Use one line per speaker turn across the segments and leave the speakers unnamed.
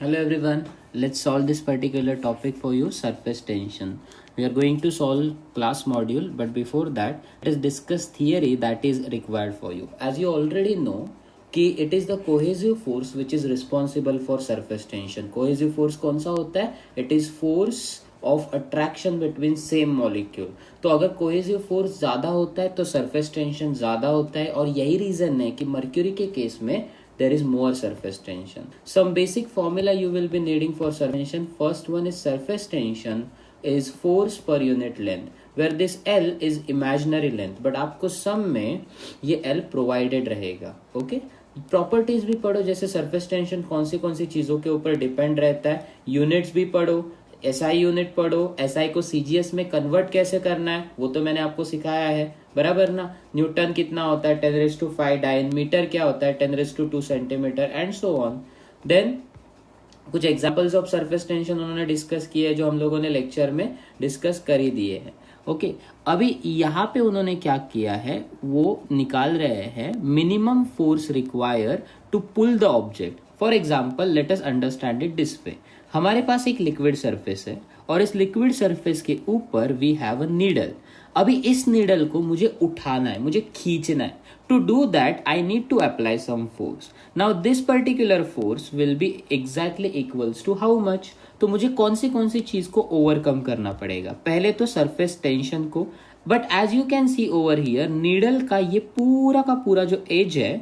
Hello everyone, let's solve this particular topic for you, surface tension. We are going to solve class module, but before that, let us discuss theory that is required for you. As you already know, कि it is the cohesive force which is responsible for surface tension. Cohesive force कौन सा होता है? It is force of attraction between same molecule. तो अगर cohesive force ज्यादा होता है तो सरफेस टेंशन ज्यादा होता है, और यही रीजन है कि मर्क्यूरी के केस में there is more surface tension. Some basic formula you will be needing for surface tension. First one is surface tension is force per unit length, where this L is imaginary length, but आपको sum में ये L provided रहेगा. Okay? Properties भी पढ़ो, जैसे surface tension कौन सी चीजों के ऊपर डिपेंड रहता है. यूनिट्स भी पढ़ो, एसआई यूनिट पढ़ो, एसआई को सीजीएस में कन्वर्ट कैसे करना है वो तो मैंने आपको सिखाया है, बराबर ना. न्यूटन कितना होता है 10⁵, डायन मीटर क्या होता है 10⁵2 centimetre, and so on. Then कुछ एग्जांपल्स ऑफ सरफेस टेंशन उन्होंने डिस्कस किए हैं जो हम लोगों ने लेक्चर में डिस्कस कर ही दिए हैं. ओके, अभी यहाँ पे उन्होंने क्या किया है, वो निकाल रहे हैं minimum force require to pull the object. For example let us understand it this way. हमारे पास एक लिक्विड सरफेस है और इस लिक्विड सरफेस के ऊपर वी हैव अ नीडल. अभी इस नीडल को मुझे उठाना है, मुझे खींचना है. To do that I need to apply some force. Now this particular force will be exactly equals to how much. तो मुझे कौन सी चीज को ओवरकम करना पड़ेगा, पहले तो सरफेस टेंशन को. But as you can see over here, needle का ये पूरा का पूरा जो एज है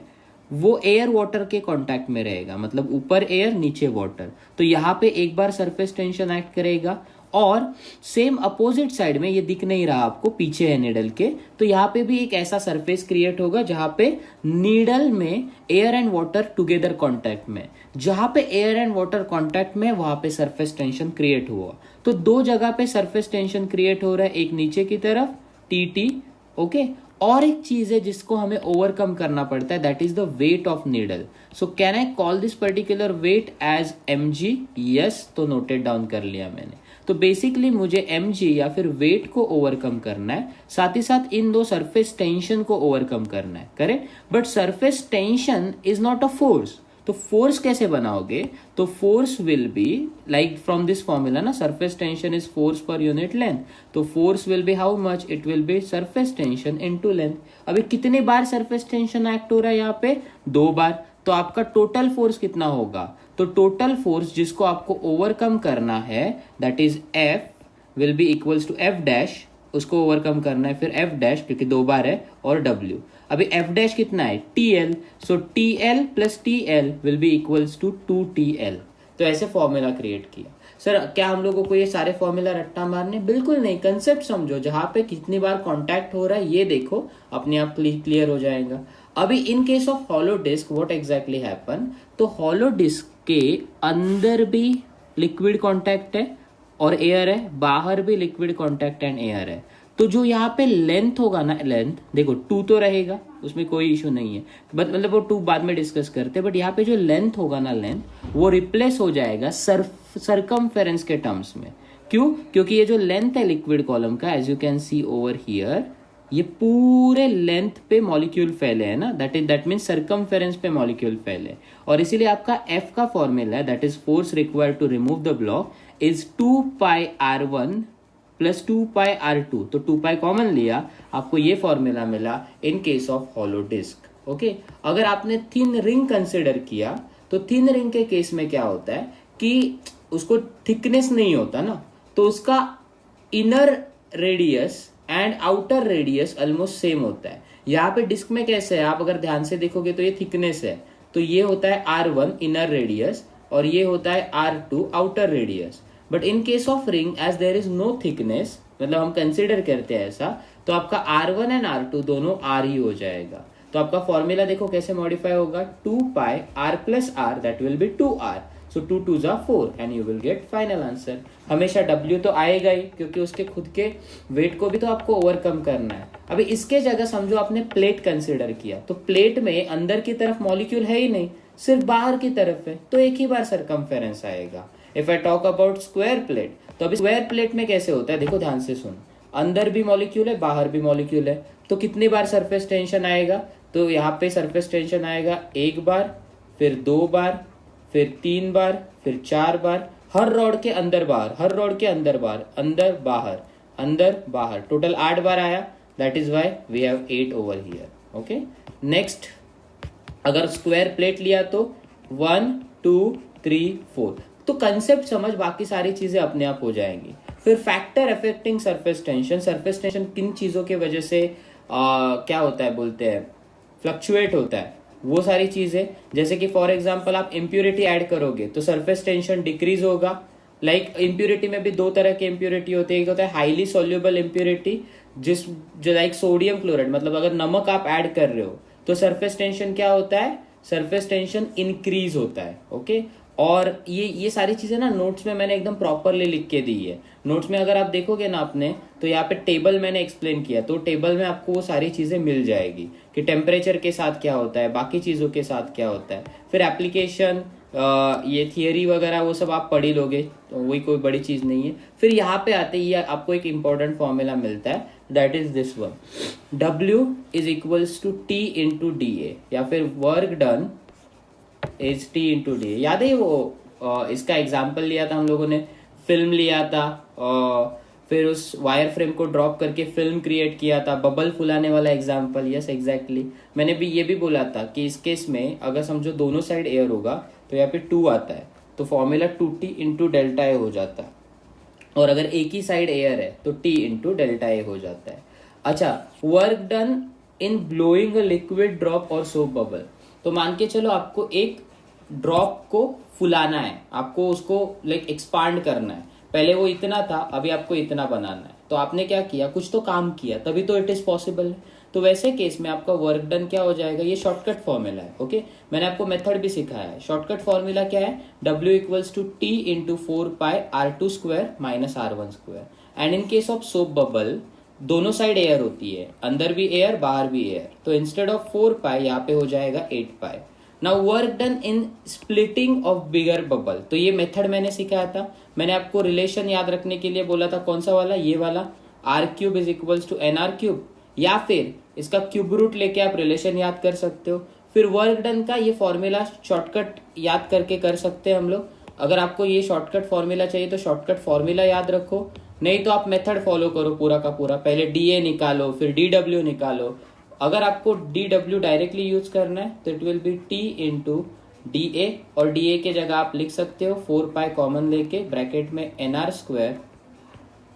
वो एयर वाटर के कांटेक्ट में रहेगा, मतलब ऊपर एयर नीचे वाटर. तो यहाँ पे एक बार सरफेस टेंशन एक्ट करेगा, और सेम अपोजिट साइड में ये दिख नहीं रहा आपको, पीछे है नीडल के, तो यहाँ पे भी एक ऐसा सरफेस क्रिएट होगा जहां पे नीडल में air and water together contact में. जहां पे एयर एंड वाटर कांटेक्ट में वहां पे सरफेस टेंशन क्रिएट हुआ. तो दो जगह पे सरफेस टेंशन क्रिएट हो रहा है, एक नीचे की तरफ टी. ओके, और एक चीज है जिसको हमें ओवरकम करना पड़ता है, that is the weight of needle. So can I call this particular weight as mg? Yes, तो नोटेड डाउन कर लिया मैंने. तो बेसिकली मुझे mg या फिर वेट को ओवरकम करना है, साथ ही साथ इन दो सरफेस टेंशन को ओवरकम करना है, correct. But surface tension is not a force. तो फोर्स कैसे बनाओगे, तो force will be like from this formula ना, surface tension is force per unit length. तो force will be how much, it will be surface tension into length. अभी कितनी बार surface tension act हो रहा है यहाँ पे, 2 बार. तो आपका टोटल फोर्स कितना होगा, तो टोटल फोर्स जिसको आपको ओवरकम करना है that is F will be equals to F dash, उसको ओवरकम करना है, फिर F डैश क्योंकि 2 बार है, और W. अभी F डैश कितना है TL, so TL plus TL will be equals to 2TL. तो ऐसे फॉर्मूला क्रिएट किया. सर क्या हम लोगों को ये सारे फॉर्मूला रट्टा मारने, बिल्कुल नहीं. कंसेप्ट समझो, जहां पे कितनी बार कांटेक्ट हो रहा है ये देखो, अपने आप क्लियर हो जाएगा. अभी in case of hollow disc what exactly happen, तो हॉलो डिस्क के अंदर भी लिक्विड कांटेक्ट है और एयर है, बाहर भी लिक्विड कांटेक्ट एंड एयर है. तो जो यहाँ पे लेंथ होगा ना, लेंथ देखो 2 तो रहेगा, उसमें कोई इशू नहीं है, बट मतलब वो 2 बाद में डिस्कस करते हैं. बट यहाँ पे जो लेंथ होगा ना, लेंथ वो रिप्लेस हो जाएगा सरकमफेरेंस के टर्म्स में. क्यों? क्योंकि ये जो लेंथ है लिक्विड कॉलम का, as you can see over here, ये पूरे लेंथ पे मॉलिक्यूल फैले है ना, दैट मीन्स सरकमफेरेंस पे मॉलिक्यूल फैले. और इसीलिए आपका F का फॉर्मूला है, that is force required to remove the block, is 2πr1 plus 2πr2. तो 2π कॉमन लिया, आपको ये फॉर्मूला मिला in case of hollow disc. Okay, अगर आपने थिन रिंग कंसिडर किया तो थिन रिंग के केस में क्या होता है कि उसको थिकनेस नहीं होता ना, तो उसका inner radius and outer radius almost same होता है. यहाँ पे डिस्क में कैसे है, आप अगर ध्यान से देखोगे तो ये थिकनेस है, तो ये होता है R1 इनर रेडियस और ये होता है R2 outer radius. But in case of ring as there is no thickness, मतलब हम कंसिडर करते हैं ऐसा, तो आपका R1 एंड R2 दोनों R ही हो जाएगा. तो आपका फॉर्मूला देखो कैसे मॉडिफाई होगा, 2πr plus r that will be 2r. So 2 2s are 4 and you will get final answer. हमेशा W तो आएगा ही, क्योंकि उसके खुद के वेट को भी तो आपको ओवरकम करना है. अभी इसके जगह समझो आपने प्लेट कंसिडर किया, तो प्लेट में अंदर की तरफ मॉलिक्यूल है ही नहीं, सिर्फ बाहर की तरफ है, तो एक ही बार सरकमफेरेंस आएगा. If I talk about square plate, तो अभी स्क्वायर प्लेट में कैसे होता है, देखो ध्यान से सुन, अंदर भी मॉलिक्यूल है बाहर भी मॉलिक्यूल है, तो कितनी बार सरफेस टेंशन आएगा, तो यहाँ पे सरफेस टेंशन आएगा 1 बार, फिर 2 बार, फिर 3 बार, फिर 4 बार, हर रॉड के अंदर बाहर, हर रॉड के अंदर बाहर, अंदर बाहर, अंदर बाहर, टोटल 8 बार आया. That is why we have 8 over here. Okay. Next अगर स्क्वायर प्लेट लिया तो 1 2 3 4. तो कंसेप्ट समझ, बाकी सारी चीजें अपने आप हो जाएंगी. फिर factor affecting surface tension. Surface tension किन चीजों के वजह से क्या होता है बोलते हैं, फ्लक्चुएट होता है, वो सारी चीजें. जैसे कि फॉर एग्जांपल आप इम्प्योरिटी ऐड करोगे तो सरफेस टेंशन डिक्रीज होगा. लाइक इम्प्योरिटी में भी 2 तरह की इम्प्योरिटी होती है. एक होता है हाईली सोल्यूबल इम्प्योरिटी, जो लाइक सोडियम क्लोराइड, मतलब अगर नमक आप ऐड कर रहे हो तो सरफेस टेंशन क्या होता है, सरफेस टेंशन इंक्रीज होता है. ओके. और ये सारी चीजें ना नोट्स में मैंने एकदम प्रॉपरली लिख के दी है. नोट्स में अगर आप देखोगे ना अपने, तो यहाँ पे टेबल मैंने एक्सप्लेन किया, तो टेबल में आपको वो सारी चीजें मिल जाएगी कि टेम्परेचर के साथ क्या होता है, बाकी चीजों के साथ क्या होता है. फिर एप्लीकेशन, ये थियरी वगैरह वो सब आप पढ़ ही लोगे, तो वही कोई बड़ी चीज नहीं है. फिर यहाँ पे आते ही आपको एक इंपॉर्टेंट फॉर्मूला मिलता है, that is this one. W is equals to T into DA, या फिर work done is T into DA. याद है वो इसका एग्जाम्पल लिया था हम लोगों ने, फिल्म लिया था, फिर उस वायर फ्रेम को ड्रॉप करके फिल्म क्रिएट किया था, बबल फुलाने वाला एग्जाम्पल. Yes exactly. मैंने भी ये भी बोला था कि इस केस में अगर समझो दोनों साइड एयर होगा तो यहाँ पे 2 आता है, तो formula 2T into delta A हो जाता है. और अगर एक ही साइड एयर है तो T इंटू डेल्टा ए हो जाता है. अच्छा, work done in blowing a liquid drop और सोप बबल. तो मान के चलो आपको एक ड्रॉप को फुलाना है, आपको उसको लाइक एक्सपांड करना है. पहले वो इतना था, अभी आपको इतना बनाना है. तो आपने क्या किया, कुछ तो काम किया, तभी तो इट इज पॉसिबल है. तो वैसे केस में आपका वर्क डन क्या हो जाएगा, ये शॉर्टकट फॉर्मूला है. ओके. मैंने आपको मेथड भी सिखाया है. शॉर्टकट फॉर्मूला क्या है, W equals to T into 4 pi R2 square minus R1 square. And in case of soap bubble दोनों साइड एयर होती है, अंदर भी एयर बाहर भी एयर, तो इंस्टेड ऑफ 4 पाई यहाँ पे हो जाएगा 8 pi. Now work done in splitting of bigger bubble. तो ये मेथड मैंने सिखाया था. मैंने आपको रिलेशन याद रखने के लिए बोला था, कौन सा वाला, ये वाला, R cube is equals to NR cube, या फिर इसका क्यूब रूट लेके आप रिलेशन याद कर सकते हो. फिर वर्क डन का ये फॉर्मूला शॉर्टकट याद करके कर सकते हैं हम लोग. अगर आपको ये शॉर्टकट फॉर्मूला चाहिए तो शॉर्टकट फॉर्मूला याद रखो, नहीं तो आप मेथड फॉलो करो पूरा का पूरा. पहले DA निकालो, फिर DW निकालो. अगर आपको DW डायरेक्टली यूज करना है तो it will B T into DA, और DA के जगह आप लिख सकते हो 4 पाई कॉमन लेके ब्रैकेट में NR square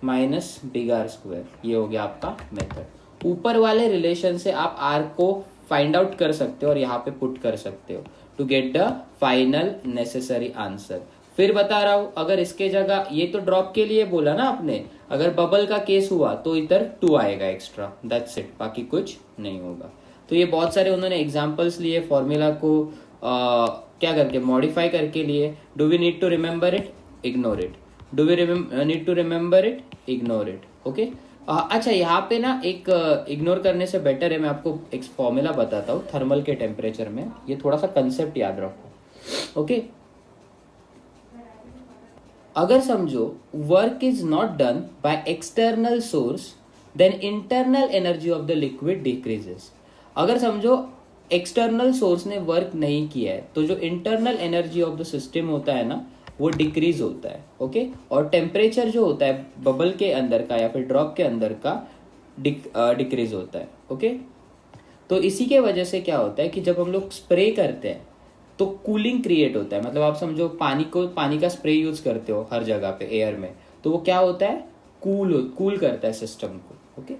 minus big R square. ये हो गया आपका मेथड. ऊपर वाले रिलेशन से आप R को फाइंड आउट कर सकते हो और यहाँ पे पुट कर सकते हो to get the final necessary answer. फिर बता रहा हूं, अगर इसके जगह, ये तो ड्रॉप के लिए बोला ना आपने, अगर बबल का केस हुआ तो इधर 2 आएगा एक्स्ट्रा, दैट्स इट, बाकी कुछ नहीं होगा. तो ये बहुत सारे उन्होंने एग्जांपल्स लिए, फॉर्मूला को क्या करके मॉडिफाई करके लिए. Do we need to remember it, ignore it. Do we need to remember it, ignore it. Okay. अच्छा, यहाँ पे ना एक इग्नोर करने से बेटर है, मैं आपको एक फॉर्मूला बताता हूँ थर्मल के टेम्परेचर में. ये थोड़ा सा कंसेप्ट याद रखो. ओके. अगर समझो work is not done by external source, then internal energy of the liquid decreases. अगर समझो एक्सटर्नल सोर्स ने वर्क नहीं किया है तो जो internal energy of the system होता है ना, वो डिक्रीज होता है. ओके. और टेम्परेचर जो होता है बबल के अंदर का या फिर ड्रॉप के अंदर का डिक्रीज होता है. ओके. तो इसी के वजह से क्या होता है कि जब हम लोग स्प्रे करते हैं तो कूलिंग क्रिएट होता है. मतलब आप समझो पानी का स्प्रे यूज करते हो हर जगह पे एयर में, तो वो क्या होता है, कूल करता है सिस्टम को. ओके.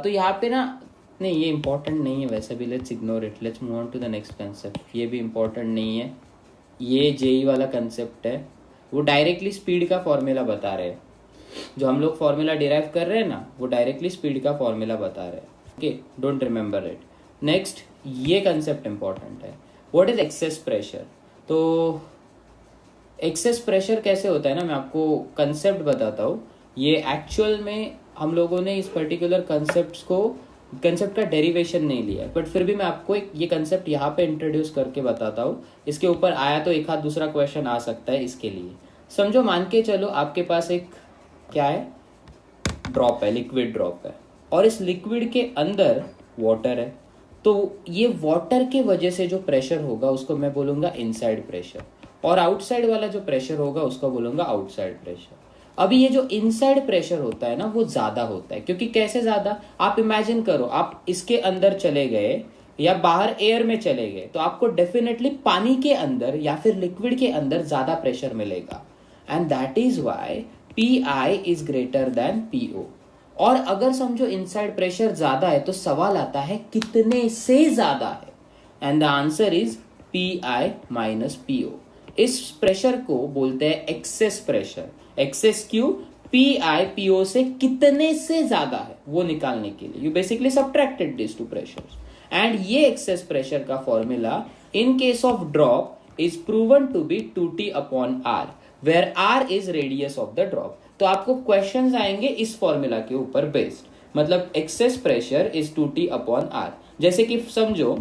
तो यहाँ पे ना, नहीं ये इंपॉर्टेंट नहीं है वैसे भी, let's ignore it, let's move on to the next concept. ये भी इंपॉर्टेंट नहीं है, ये जेई वाला कंसेप्ट है. वो डायरेक्टली स्पीड का फॉर्मूला बता रहे हैं, जो हम लोग फॉर्मूला डिराइव कर रहे हैं ना, वो डायरेक्टली स्पीड का फॉर्मूला बता रहे हैं. Okay, don't remember it. Next, ये कंसेप्ट इंपॉर्टेंट है. What is excess pressure. तो एक्सेस प्रेशर कैसे होता है ना, मैं आपको कंसेप्ट बताता हूँ. ये एक्चुअल में हम लोगों ने इस पर्टिकुलर कंसेप्ट का डेरिवेशन नहीं लिया, बट फिर भी मैं आपको ये कंसेप्ट यहाँ पे इंट्रोड्यूस करके बताता हूँ. इसके ऊपर आया तो एक आध दूसरा क्वेश्चन आ सकता है. इसके लिए समझो, मान के चलो आपके पास एक क्या है, ड्रॉप है, लिक्विड ड्रॉप है, और इस लिक्विड के अंदर वाटर है. तो ये वाटर के वजह से जो प्रेशर होगा उसको मैं बोलूंगा इनसाइड प्रेशर, और आउटसाइड वाला जो प्रेशर होगा उसको बोलूंगा आउटसाइड प्रेशर। अभी ये जो इनसाइड प्रेशर होता है ना वो ज्यादा होता है, क्योंकि कैसे ज्यादा, आप इमेजिन करो आप इसके अंदर चले गए या बाहर एयर में चले गए तो आपको डेफिनेटली पानी के अंदर या फिर लिक्विड के अंदर ज्यादा प्रेशर मिलेगा, and that is why P is greater than PO. और अगर समझो इनसाइड प्रेशर ज्यादा है तो सवाल आता है कितने से ज्यादा है, and the answer is P minus PO. इस प्रेशर को बोलते हैं एक्सेस प्रेशर। एक्सेस क्यों? पीओ से कितने से ज्यादा है वो निकालने के लिए you basically subtracted this two pressures, and ये एक्सेस प्रेशर का formula in case of drop is proven to be 2T upon R, where R is radius of the drop. तो आपको क्वेश्चंस आएंगे इस फॉर्मूला के ऊपर बेस्ड, मतलब excess pressure is 2T upon R। जैसे कि समझो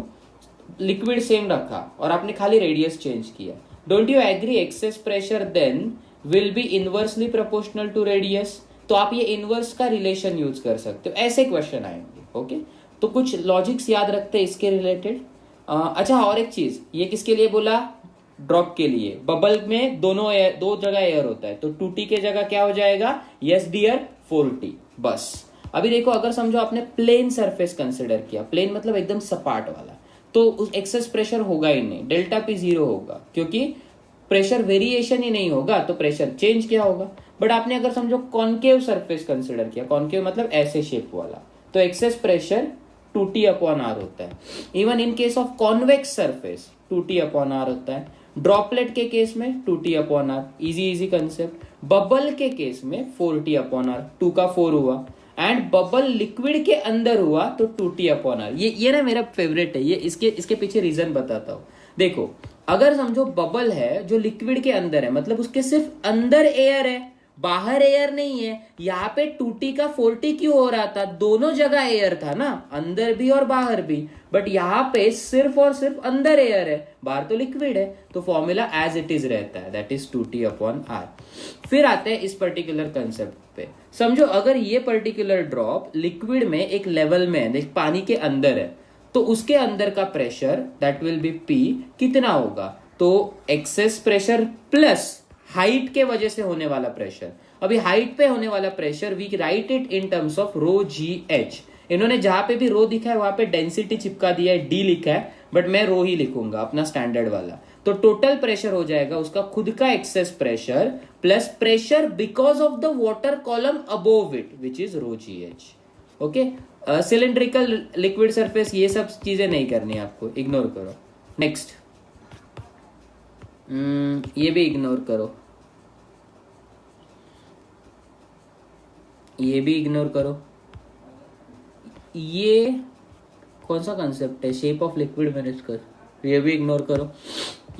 लिक्विड सेम रखा और आपने खाली रेडियस चेंज किया, don't you agree excess pressure then will be inversely proportional to radius. तो आप ये इनवर्स का रिलेशन यूज कर सकते हो, ऐसे क्वेश्चन आएंगे। ओके, तो कुछ लॉजिक्स याद रखते हैं इसके रिलेटेड। अच्छा, और एक चीज, ये किसके लिए बोला? ड्रॉप के लिए। बबल में दो जगह एयर होता है, तो 2T के जगह क्या हो जाएगा? Yes dear 4T। बस अभी देखो, अगर समझो आपने प्लेन सरफेस कंसिडर किया, प्लेन मतलब एकदम सपाट वाला, तो एक्सेस प्रेशर होगा ही नहीं, डेल्टा पी 0 होगा, क्योंकि प्रेशर वेरिएशन ही नहीं होगा तो प्रेशर चेंज क्या होगा। बट आपने अगर समझो कॉन्केव सरफेस कंसिडर किया, कॉन्केव मतलब ऐसे शेप वाला, तो excess pressure 2T upon R होता है। Even in case of convex surface 2T upon R होता है। ड्रॉपलेट के केस में 2T upon R, easy concept. Bubble के केस में 4T अपॉन R, 2 का 4 हुआ, एंड बबल लिक्विड के अंदर हुआ तो 2T अपॉन R। ये ना मेरा फेवरेट है, ये इसके पीछे रीजन बताता हूं। देखो, अगर समझो बबल है जो लिक्विड के अंदर है, मतलब उसके सिर्फ अंदर एयर है, बाहर एयर नहीं है। यहाँ पे 2T का 4T क्यों हो रहा था? दोनों जगह एयर था ना, अंदर भी और बाहर भी, बट यहाँ पे सिर्फ और सिर्फ अंदर एयर है, बाहर तो लिक्विड है, तो फॉर्मूला एज इट इज रहता है, that is 2T upon R। फिर आते हैं इस पर्टिकुलर कंसेप्ट पे। समझो अगर ये पर्टिकुलर ड्रॉप लिक्विड में एक लेवल में है, पानी के अंदर है, तो उसके अंदर का pressure that will be P कितना होगा? तो एक्सेस प्रेशर प्लस हाइट के वजह से होने वाला प्रेशर। अभी हाइट पे होने वाला pressure we write it in terms of rho GH। इन्होंने जहां पे भी रो दिखा है वहां पे डेंसिटी चिपका दिया है, D लिखा है, बट मैं रो ही लिखूंगा अपना स्टैंडर्ड वाला। तो टोटल प्रेशर हो जाएगा उसका खुद का excess pressure plus pressure because of the water column above it which is rho GH। Okay, cylindrical liquid surface ये सब चीजें नहीं करनी है आपको, इग्नोर करो। नेक्स्ट, ये भी इग्नोर करो, ये भी इग्नोर करो। ये कौन सा कंसेप्ट है? शेप ऑफ लिक्विड मेनिस्कस, ये भी इग्नोर करो।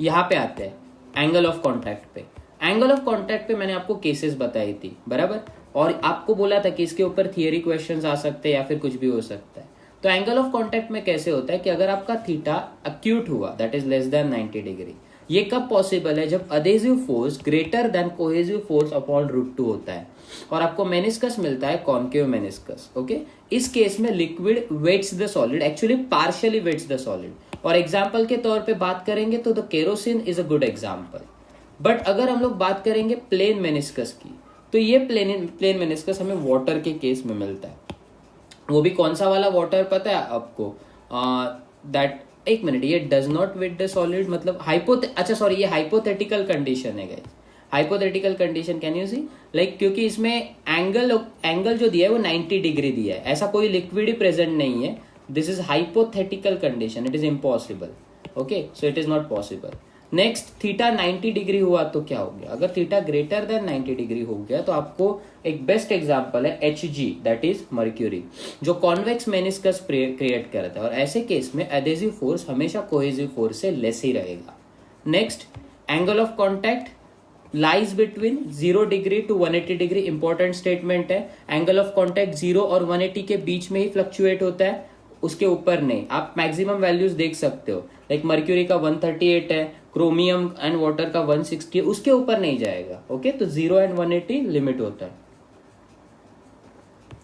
यहां पे आते हैं एंगल ऑफ कांटेक्ट पे। एंगल ऑफ कांटेक्ट पे मैंने आपको केसेस बताई थी, बराबर, और आपको बोला था कि इसके ऊपर थियरी क्वेश्चंस आ सकते हैं या फिर कुछ भी हो सकता है। तो एंगल ऑफ कांटेक्ट में कैसे होता है कि अगर आपका थीटा अक्यूट हुआ, that is less than 90 degree, ये कब पॉसिबल है? जब adhesive force greater than cohesive force upon √2 होता है, और आपको मेनिस्कस मिलता है कॉन्केव मेनिस्कस। ओके, इस केस में liquid wets the solid, actually partially wets the solid. और एग्जाम्पल के तौर पे बात करेंगे तो the kerosene is a good example. But अगर हम लोग बात करेंगे प्लेन मेनिस्कस की, तो ये प्लेन मेनिस्कस हमें वाटर के केस में मिलता है। वो भी कौन सा वाला वाटर पता है आपको? दैट, एक मिनट, ये does not wet the solid, मतलब ये हाइपोथेटिकल कंडीशन है guys. Hypothetical condition, can you see, like, क्योंकि इसमें एंगल जो दिया है वो 90 डिग्री दिया है, ऐसा कोई लिक्विड ही प्रेजेंट नहीं है। This is hypothetical condition, it is impossible. Okay, so it is not possible. Next, theta 90 degree हुआ तो क्या हो गया? अगर थीटा ग्रेटर देन 90 डिग्री हो गया तो आपको एक बेस्ट एग्जांपल है Hg, दैट इज मर्क्यूरी, जो कॉन्वेक्स मेनिस्कस क्रिएट करता है, और ऐसे केस में एडेसिव फोर्स हमेशा कोहेसिव फोर्स से लेस ही रहेगा। Next, angle of contact lies between 0 degree to 180 degree, important statement है। एंगल ऑफ कॉन्टैक्ट 0 और 180 के बीच में ही फ्लक्चुएट होता है, उसके ऊपर नहीं। आप मैक्सिमम वैल्यूज देख सकते हो, लाइक मर्क्यूरी का 138 है, क्रोमियम एंड वाटर का 160 है, उसके ऊपर नहीं जाएगा। ओके, तो 0 एंड 180 लिमिट होता है।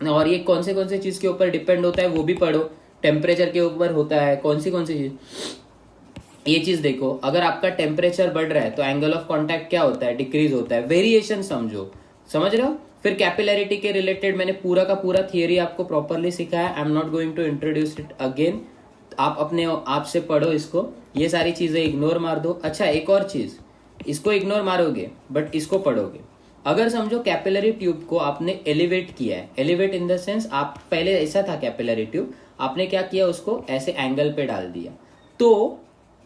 और ये कौन से चीज के ऊपर डिपेंड होता है वो भी पढ़ो। टेम्परेचर के ऊपर होता है, कौन सी चीज, ये चीज देखो, अगर आपका टेम्परेचर बढ़ रहा है तो एंगल ऑफ कांटेक्ट क्या होता है, डिक्रीज होता है, वेरिएशन समझो, समझ रहे हो। फिर कैपिलरिटी के रिलेटेड मैंने पूरा का पूरा थियरी आपको प्रॉपरली सिखाया, I am not going to introduce it again, आप अपने आप से पढ़ो इसको, ये सारी चीजें इग्नोर मार दो। अच्छा एक और चीज, इसको इग्नोर मारोगे बट इसको पढ़ोगे। अगर समझो कैपिलरी ट्यूब को आपने एलिवेट किया है, एलिवेट इन द सेंस आप पहले ऐसा था कैपिलरी ट्यूब, आपने क्या किया, उसको ऐसे एंगल पे डाल दिया, तो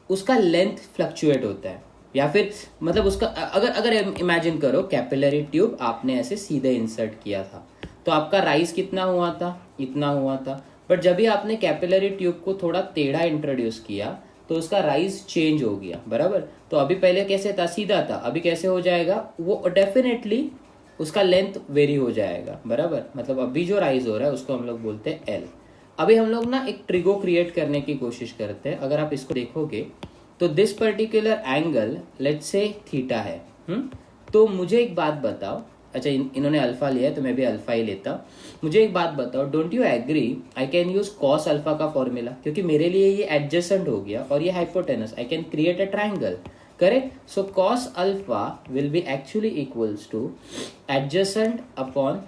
उसका लेंथ फ्लक्चुएट होता है, या फिर मतलब उसका अगर इमेजिन करो कैपिलरी ट्यूब आपने ऐसे सीधे इंसर्ट किया था तो आपका राइज कितना हुआ था, इतना हुआ था, बट जब भी आपने कैपिलरी ट्यूब को थोड़ा टेढ़ा इंट्रोड्यूस किया तो उसका राइज चेंज हो गया, बराबर। तो अभी पहले कैसे था, सीधा था, अभी कैसे हो जाएगा, वो डेफिनेटली उसका लेंथ वेरी हो जाएगा, बराबर। मतलब अभी जो राइज हो रहा है उसको हम लोग बोलते हैं एल। अभी हम लोग ना एक ट्रिगो क्रिएट करने की कोशिश करते हैं। अगर आप इसको देखोगे तो this particular angle let's say theta है, तो मुझे एक बात बताओ, अच्छा इन्होंने अल्फा लिया है तो मैं भी अल्फा ही लेता, मुझे एक बात बताओ, don't you agree I can use cos alpha का फॉर्मूला, क्योंकि मेरे लिए ये एडजेसेंट हो गया और ये hypotenuse, I can create a triangle, correct. So cos alpha will be actually equals to adjacent upon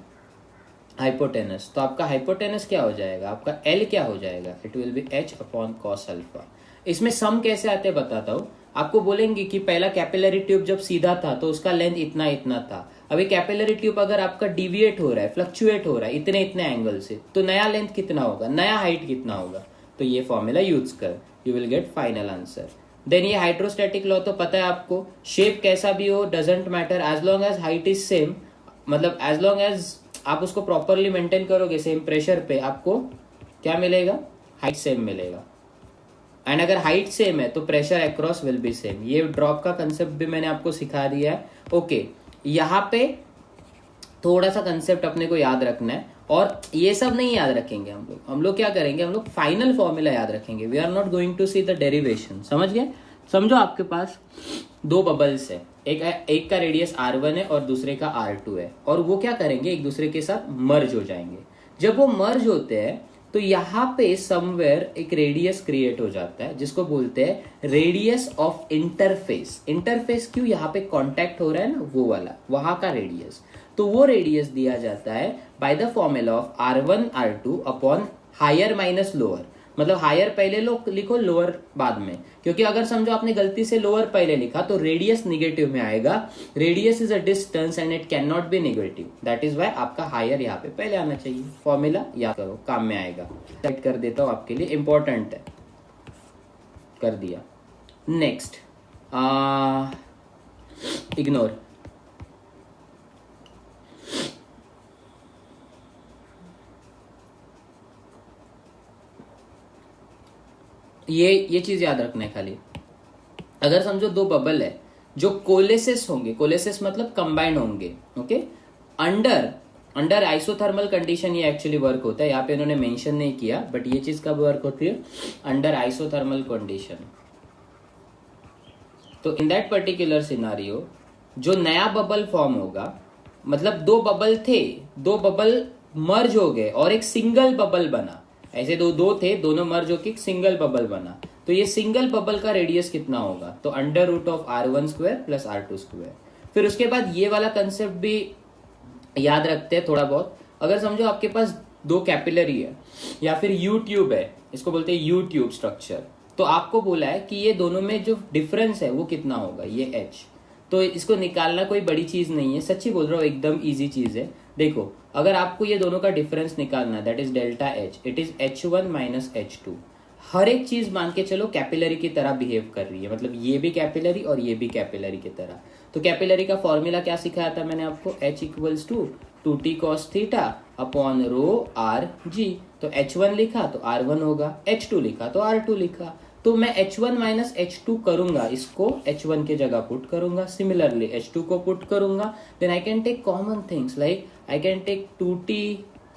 hypotenuse. तो आपका हाइपोटेनस क्या हो जाएगा, आपका एल क्या हो जाएगा, it will B H upon cos alpha. इसमें सम कैसे आते बताता हूं आपको। बोलेंगे कि पहला कैपिलरी ट्यूब जब सीधा था तो उसका लेंथ इतना इतना था, अभी कैपिलरी ट्यूब अगर आपका डिविएट हो रहा है, फ्लक्चुएट हो रहा है इतने इतने एंगल से, तो नया लेंथ कितना होगा, नया हाइट कितना होगा, तो ये फॉर्मूला यूज कर, you will get final answer. Then ये हाइड्रोस्टैटिक लॉ तो पता है आपको, शेप कैसा भी हो doesn't matter, as long as height is same, मतलब एज लॉन्ग एज आप उसको प्रॉपरली मेंटेन करोगे सेम प्रेशर पे, आपको क्या मिलेगा, हाइट सेम मिलेगा। एंड अगर हाइट सेम है तो pressure across will be same. ये ड्रॉप का कंसेप्ट भी मैंने आपको सिखा दिया है। ओके, यहाँ पे थोड़ा सा कंसेप्ट अपने को याद रखना है, और ये सब नहीं याद रखेंगे हम लोग क्या करेंगे, हम लोग फाइनल फॉर्मूला याद रखेंगे। We are not going to see the derivation, समझ गए। समझो आपके पास दो बबल्स है, एक का रेडियस r1 है और दूसरे का r2 है, और वो क्या करेंगे, एक दूसरे के साथ मर्ज हो जाएंगे। जब वो मर्ज होते हैं तो यहाँ पे समवेयर एक रेडियस क्रिएट हो जाता है जिसको बोलते हैं रेडियस ऑफ इंटरफेस। इंटरफेस क्यों, यहाँ पे कांटेक्ट हो रहा है ना, वो वाला, वहां का रेडियस। तो वो रेडियस दिया जाता है by the formula of r1 r2 upon higher minus lower. मतलब हायर पहले लिखो, लोअर बाद में, क्योंकि अगर समझो आपने गलती से लोअर पहले लिखा तो रेडियस निगेटिव में आएगा। Radius is a distance and it can not be negative, that is why आपका हायर यहाँ पे पहले आना चाहिए। फॉर्मूला याद करो, काम में आएगा। सेट कर देता हूं आपके लिए, इंपॉर्टेंट है, कर दिया। नेक्स्ट इग्नोर, ये चीज याद रखना है खाली। अगर समझो दो बबल है जो कोलेसिस होंगे, कोलेसिस मतलब कंबाइंड होंगे, ओके, अंडर आइसोथर्मल कंडीशन ये एक्चुअली वर्क होता है, यहाँ पे इन्होंने मेंशन नहीं किया, बट ये चीज कब वर्क होती है, अंडर आइसोथर्मल कंडीशन। तो इन दैट पर्टिकुलर सिनारियो जो नया बबल फॉर्म होगा, मतलब दो बबल थे, दो बबल मर्ज हो गए और एक सिंगल बबल बना, ऐसे दो थे, दोनों मर्ज होकर एक सिंगल बबल बना, तो ये सिंगल बबल का रेडियस कितना होगा, तो under root of r1 square plus r2 square. फिर उसके बाद ये वाला कंसेप्ट भी याद रखते हैं थोड़ा बहुत। अगर समझो आपके पास दो कैपिलरी है या फिर यू ट्यूब है, इसको बोलते हैं यू ट्यूब स्ट्रक्चर, तो आपको बोला है कि ये दोनों में जो डिफरेंस है वो कितना होगा, ये h। तो इसको निकालना कोई बड़ी चीज नहीं है, सच्ची बोल रहा हूँ, एकदम इजी चीज है। देखो अगर आपको ये दोनों का डिफरेंस निकालना है, that is delta h, it is h1 minus h2। हर एक चीज मान के चलो कैपिलरी की तरह बिहेव कर रही है, मतलब ये भी कैपिलरी और ये भी कैपिलरी की तरह। तो कैपिलरी का फॉर्मूला क्या सिखाया था मैंने आपको, h equals to 2t cos theta upon rho R G. तो h1 लिखा तो r1 होगा, h2 लिखा तो r2 लिखा। तो मैं h1 माइनस h2 करूंगा, इसको h1 के जगह पुट करूंगा, सिमिलरली h2 को पुट करूंगा, then I can take common things like I can take 2t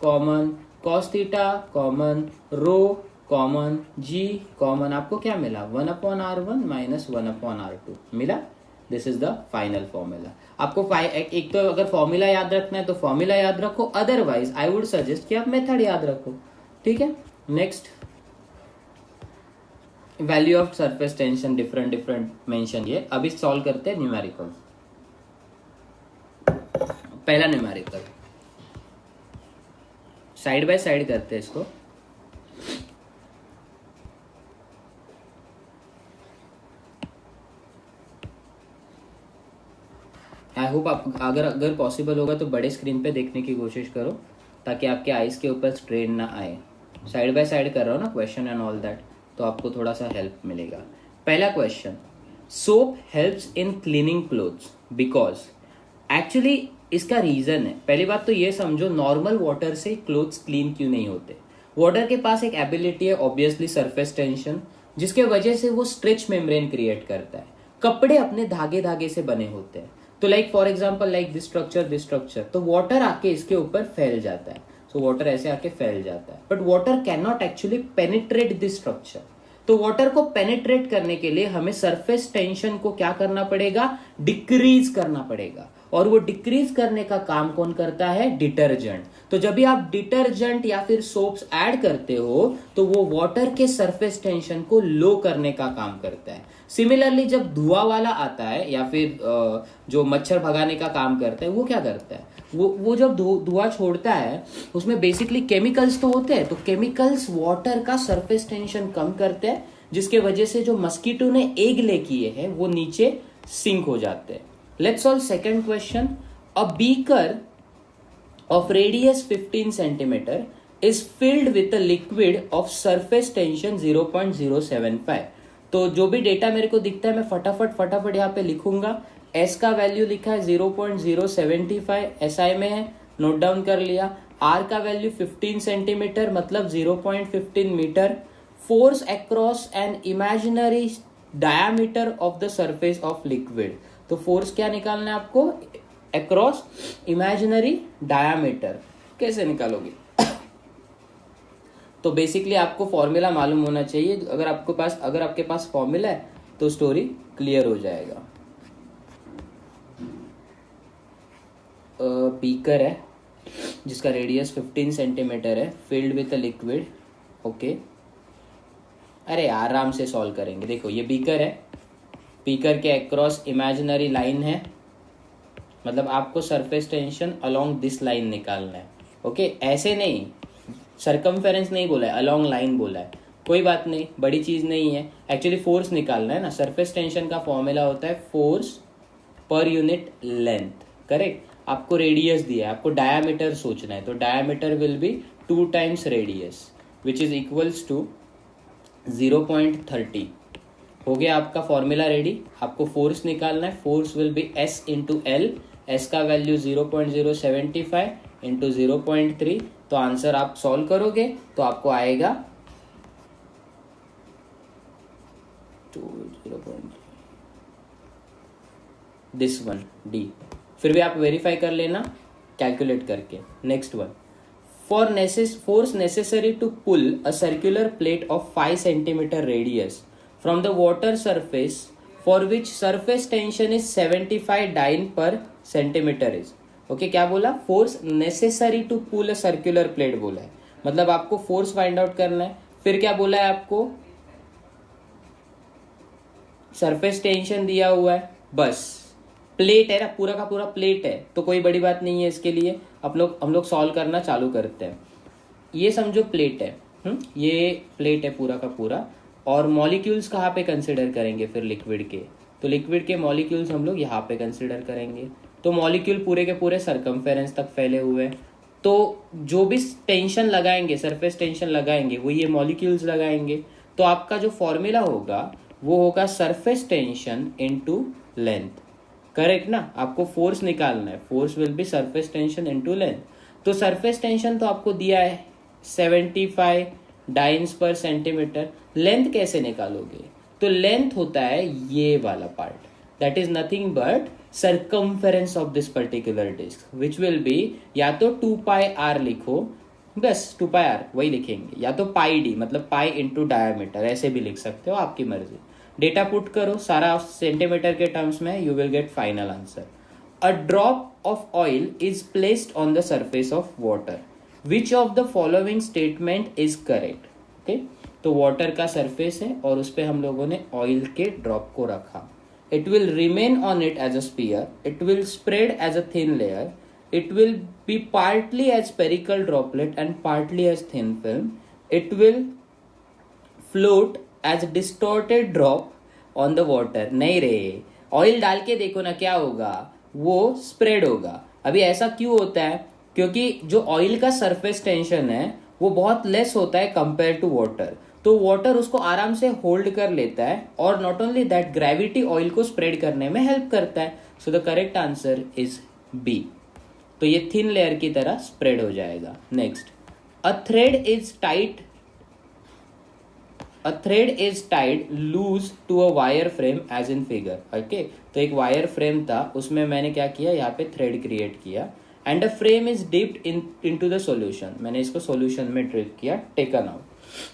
common, cos theta common, rho common, g common, आपको क्या मिला 1/r1 माइनस 1/r2 मिला। This is the final formula. आपको एक तो अगर फॉर्मूला याद रखना है तो फॉर्मूला याद रखो, अदरवाइज आई वुड सजेस्ट कि आप मेथड याद रखो, ठीक है। Next value of surface tension different different mention किए। अभी सॉल्व करते हैं न्यूमेरिकल। पहला न्यूमेरिकल साइड बाय साइड करते हैं इसको। आई होप आप अगर पॉसिबल होगा तो बड़े स्क्रीन पे देखने की कोशिश करो ताकि आपके आईज के ऊपर स्ट्रेन ना आए। साइड बाय साइड कर रहा हूँ ना क्वेश्चन एंड ऑल दैट, तो आपको थोड़ा सा हेल्प मिलेगा। पहला question, soap helps in cleaning clothes because. Actually इसका रीजन है, पहली बात तो ये समझो नॉर्मल वाटर से क्लोथ्स क्लीन क्यों नहीं होते। वाटर के पास एक एबिलिटी है ऑब्वियसली सरफेस टेंशन, जिसके वजह से वो स्ट्रेच मेम्ब्रेन क्रिएट करता है। कपड़े अपने धागे धागे से बने होते हैं, तो like for example like this structure, तो वाटर आके इसके ऊपर फैल जाता है। सो वाटर ऐसे आके फैल जाता है, but water can not actually penetrate this structure. तो वाटर को पेनिट्रेट करने के लिए हमें सरफेस टेंशन को क्या करना पड़ेगा, डिक्रीज करना पड़ेगा। और वो डिक्रीज करने का काम कौन करता है, डिटर्जेंट। तो जब भी आप डिटर्जेंट या फिर सोप्स ऐड करते हो तो वो वाटर के सरफेस टेंशन को लो करने का काम करता है। सिमिलरली जब धुआं वाला आता है या फिर जो मच्छर भगाने का काम करता है, वो क्या करता है, वो जब धुआं छोड़ता है उसमें बेसिकली केमिकल्स तो होते हैं, तो केमिकल्स वाटर का सरफेस टेंशन कम करते हैं, जिसके वजह से जो मस्कीटो ने एग ले किए हैं वो नीचे सिंक हो जाते हैं। Let's solve second question. A beaker of radius 15 centimeter is filled with a liquid of surface tension 0.075। तो जो भी डेटा मेरे को दिखता है मैं फटाफट यहाँ पे लिखूंगा। S का वैल्यू लिखा है 0.075 SI में है, नोट डाउन कर लिया। R का वैल्यू 15 सेंटीमीटर मतलब 0.15 metre. Force across an imaginary diameter of the surface of liquid. तो फोर्स क्या निकालना है आपको, अक्रॉस इमेजिनरी डायामीटर। कैसे निकालोगे तो बेसिकली आपको फॉर्मूला मालूम होना चाहिए। अगर आपके पास फॉर्मूला है तो स्टोरी क्लियर हो जाएगा। बीकर है जिसका रेडियस 15 सेंटीमीटर है, filled with a liquid. Okay, अरे आराम से सॉल्व करेंगे। देखो ये बीकर है, बीकर के अक्रॉस इमेजिनरी लाइन है, मतलब आपको surface tension along this line निकालना है। ओके, ऐसे नहीं, सरकमफेरेंस नहीं बोला है, अलोंग लाइन बोला है। कोई बात नहीं, बड़ी चीज नहीं है। एक्चुअली फोर्स निकालना है ना। सरफेस टेंशन का फॉर्मूला होता है force per unit length, correct. आपको रेडियस दिया है, आपको डायामीटर सोचना है, तो diameter will be 2 times radius which is equals to 0.30। हो गया आपका फॉर्मूला रेडी। आपको फोर्स निकालना है, force will B S into L. S का वैल्यू 0.075 इंटू 0.3। तो आंसर आप सॉल्व करोगे तो आपको आएगा 0.3 दिस वन डी। फिर भी आप वेरीफाई कर लेना कैलकुलेट करके। Next one, force necessary to pull a circular plate of 5 centimetre radius from the water surface for which surface tension is 75 dyne per centimeter is। Okay, क्या बोला, force necessary to pull a circular plate बोला है, मतलब आपको force find out करना है। फिर क्या बोला है आपको, सरफेस टेंशन दिया हुआ है, बस प्लेट है ना, पूरा का पूरा प्लेट है, तो कोई बड़ी बात नहीं है इसके लिए। हम लोग सॉल्व करना चालू करते हैं। ये समझो प्लेट है, ये प्लेट है पूरा का पूरा। और मॉलिक्यूल्स कहाँ पे कंसिडर करेंगे फिर लिक्विड के, तो लिक्विड के मॉलिक्यूल्स हम लोग यहाँ पे कंसिडर करेंगे। तो मॉलिक्यूल पूरे के पूरे सरकमफेरेंस तक फैले हुए हैं, तो जो भी टेंशन लगाएंगे, सरफेस टेंशन लगाएंगे, वो ये मॉलिक्यूल्स लगाएंगे। तो आपका जो फॉर्मूला होगा वो होगा surface tension into length, correct ना। आपको फोर्स निकालना है, force will be surface tension into length. तो सरफेस टेंशन तो आपको दिया है 75 डाइन्स पर सेंटीमीटर। लेंथ कैसे निकालोगे, तो लेंथ होता है ये वाला part, that is nothing but circumference of this particular disc which will be, या तो 2 पाई आर लिखो, बस 2 पाई आर वही लिखेंगे, या तो पाई डी मतलब पाई इंटू डायामीटर, ऐसे भी लिख सकते हो, आपकी मर्जी। डेटा पुट करो सारा सेंटीमीटर के टर्म्स में, you will get final answer. A drop of oil is placed on the surface of water, which of the following statement is correct. Okay, तो वाटर का सरफेस है और उस पर हम लोगों ने ऑयल के ड्रॉप को रखा. It will remain on it as a sphere. It will spread as a thin layer. It will be partly as spherical droplet and partly as thin film. It will float as distorted drop on the water. नहीं रे, oil डाल के देखो ना क्या होगा, वो spread होगा. अभी ऐसा क्यों होता है? क्योंकि जो ऑयल का सरफेस टेंशन है वो बहुत लेस होता है कंपेयर टू वाटर. तो वाटर उसको आराम से होल्ड कर लेता है और not only that gravity oil को स्प्रेड करने में हेल्प करता है. So the correct answer is B. तो ये थिन लेयर की तरह स्प्रेड हो जाएगा. Next, a thread is tied loose to a wire frame as in figure. Okay, तो एक वायर फ्रेम था, उसमें मैंने क्या किया, यहाँ पे थ्रेड क्रिएट किया. And a frame is dipped into the solution. मैंने इसको सॉल्यूशन में डिप किया, taken out.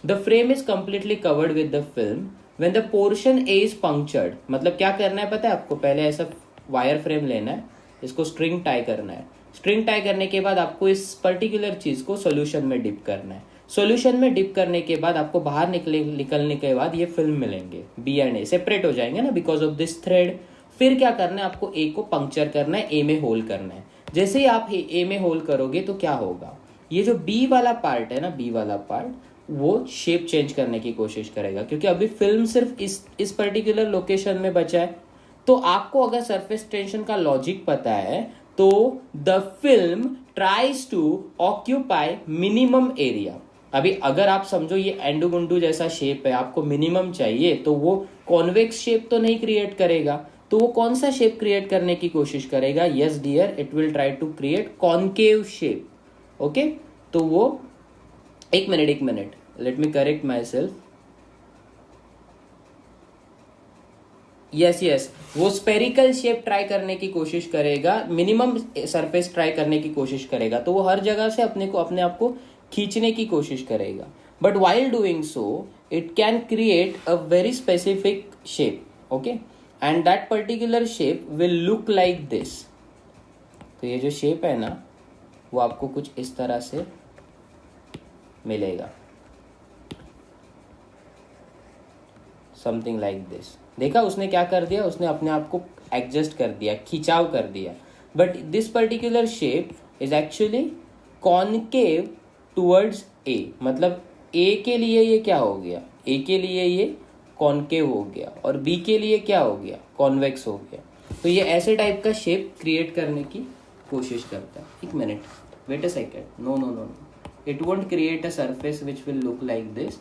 The frame is completely covered with the film. When the portion A is punctured, मतलब क्या करना है पता है आपको? पहले ऐसा वायर फ्रेम लेना है, इसको स्ट्रिंग टाई करना है. स्ट्रिंग टाई करने के बाद आपको इस पर्टिकुलर चीज को सॉल्यूशन में डिप करना है. सॉल्यूशन में डिप करने के बाद आपको बाहर निकलने के बाद ये फिल्म मिलेंगे. बी एंड ए सेपरेट हो जाएंगे ना बिकॉज ऑफ दिस थ्रेड. फिर क्या करना है आपको? ए को पंक्चर करना है, ए में होल करना है. जैसे ही आप ए में होल करोगे तो क्या होगा, ये जो बी वाला पार्ट है ना, बी वाला पार्ट, वो शेप चेंज करने की कोशिश करेगा क्योंकि अभी फिल्म सिर्फ इस पर्टिकुलर लोकेशन में बचा है. तो आपको अगर सरफेस टेंशन का लॉजिक पता है तो the film tries to occupy minimum area. अभी अगर आप समझो ये एंडू गुंडू जैसा शेप है, आपको मिनिमम चाहिए, तो वो कॉन्वेक्स शेप तो नहीं क्रिएट करेगा. तो वो कौन सा शेप क्रिएट करने की कोशिश करेगा? Yes dear, it will try to create concave shape. Okay, तो वो एक minute, let me correct myself. Yes, वो स्पेरिकल शेप ट्राई करने की कोशिश करेगा, मिनिमम सरफेस ट्राई करने की कोशिश करेगा. तो वो हर जगह से अपने आप को खींचने की कोशिश करेगा. But while doing so it can create a very specific shape. Okay, and that particular shape will look like this. तो ये जो शेप है ना, वो आपको कुछ इस तरह से मिलेगा, समथिंग लाइक दिस. देखा उसने क्या कर दिया? उसने अपने आप को एडजस्ट कर दिया, खिंचाव कर दिया. But this particular shape is actually concave towards a. मतलब ए के लिए ये क्या हो गया? ए के लिए ये कॉनकेव हो गया और बी के लिए क्या हो गया? कॉन्वेक्स हो गया. तो ये ऐसे टाइप का शेप क्रिएट करने की कोशिश करता है. एक minute, wait a second. No, it won't create a surface which will look like this.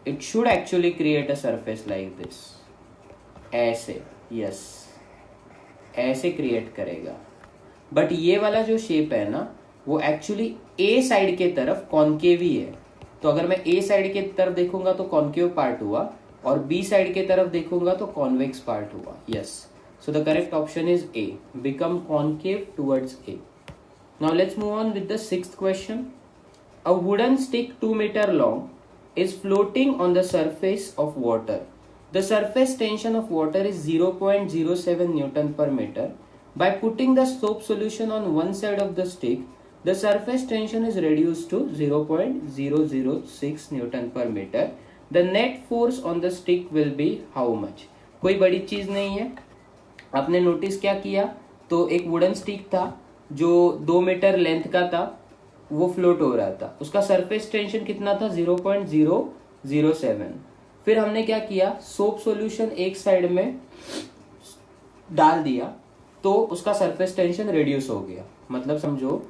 It should actually create a surface like this. ऐसे, यस, ऐसे क्रिएट करेगा. बट ये वाला जो शेप है ना, वो एक्चुअली ए साइड के तरफ कॉन्केव ही है. तो अगर मैं ए साइड के तरफ देखूंगा तो कॉन्केव पार्ट हुआ और बी साइड के तरफ देखूंगा तो कॉन्वेक्स पार्ट हुआ. Yes, so the correct option is A, become concave towards A. Now let's move on with the sixth question. A wooden stick 2 meter long is floating on the surface of water. The surface tension of water is 0.07 Newton per meter. By putting the soap solution on one side of the stick, the surface tension is reduced to 0.006 Newton per meter. The net force on the stick will be how much? कोई बड़ी चीज नहीं है. आपने notice क्या किया? तो एक वुडन स्टिक था जो 2 मीटर लेंथ का था, वो फ्लोट हो रहा था. उसका सरफेस टेंशन कितना था? 0.007. फिर हमने क्या किया? सोप सॉल्यूशन एक साइड में डाल दिया तो उसका सरफेस टेंशन रिड्यूस हो गया. मतलब समझो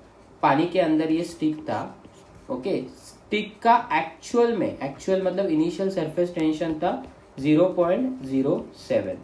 पानी के अंदर ये स्टिक था. ओके, स्टिक का एक्चुअल मतलब इनिशियल सरफेस टेंशन था 0.07.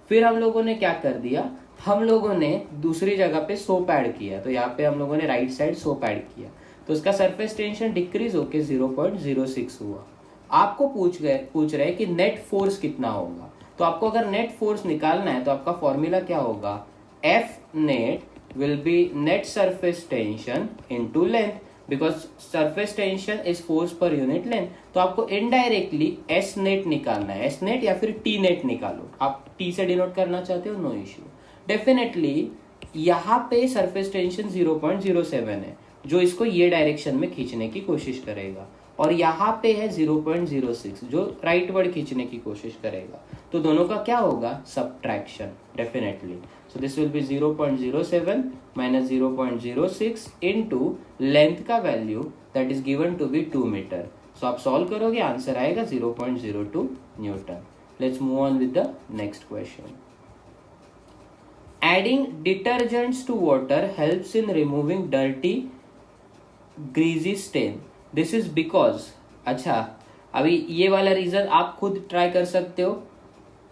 फिर हम लोगों ने क्या कर दिया? हम लोगों ने दूसरी जगह पे सोप ऐड किया. तो यहाँ पे हम लोगों ने राइट साइड सोप ऐड किया तो उसका सरफेस टेंशन डिक्रीज होके 0.06 हुआ. आपको पूछ रहे कि नेट फोर्स कितना होगा. तो आपको अगर नेट फोर्स निकालना है तो आपका फॉर्मूला क्या होगा? F net will be net surface tension into length because surface tension is force per unit length. तो आपको इनडायरेक्टली S net निकालना है. S net या फिर T net निकालो. आप T से डिनोट करना चाहते हो, नो इश्यू. डेफिनेटली यहाँ पे सरफेस टेंशन 0.07 है जो इसको ये डायरेक्शन में खींचने की कोशिश करेगा, और यहाँ पे है 0.06 जो राइट वर्ड खींचने की कोशिश करेगा। तो दोनों का क्या होगा? Subtraction definitely. So this will be 0.07 minus 0.06 into length का value that is given to be 2 metre. So आप सॉल्व करोगे, आंसर आएगा 0.02 newton. Let's move on with the next question. Adding detergents to water helps in removing dirty, greasy stain. This is because, अच्छा अभी ये वाला reason आप खुद try कर सकते हो।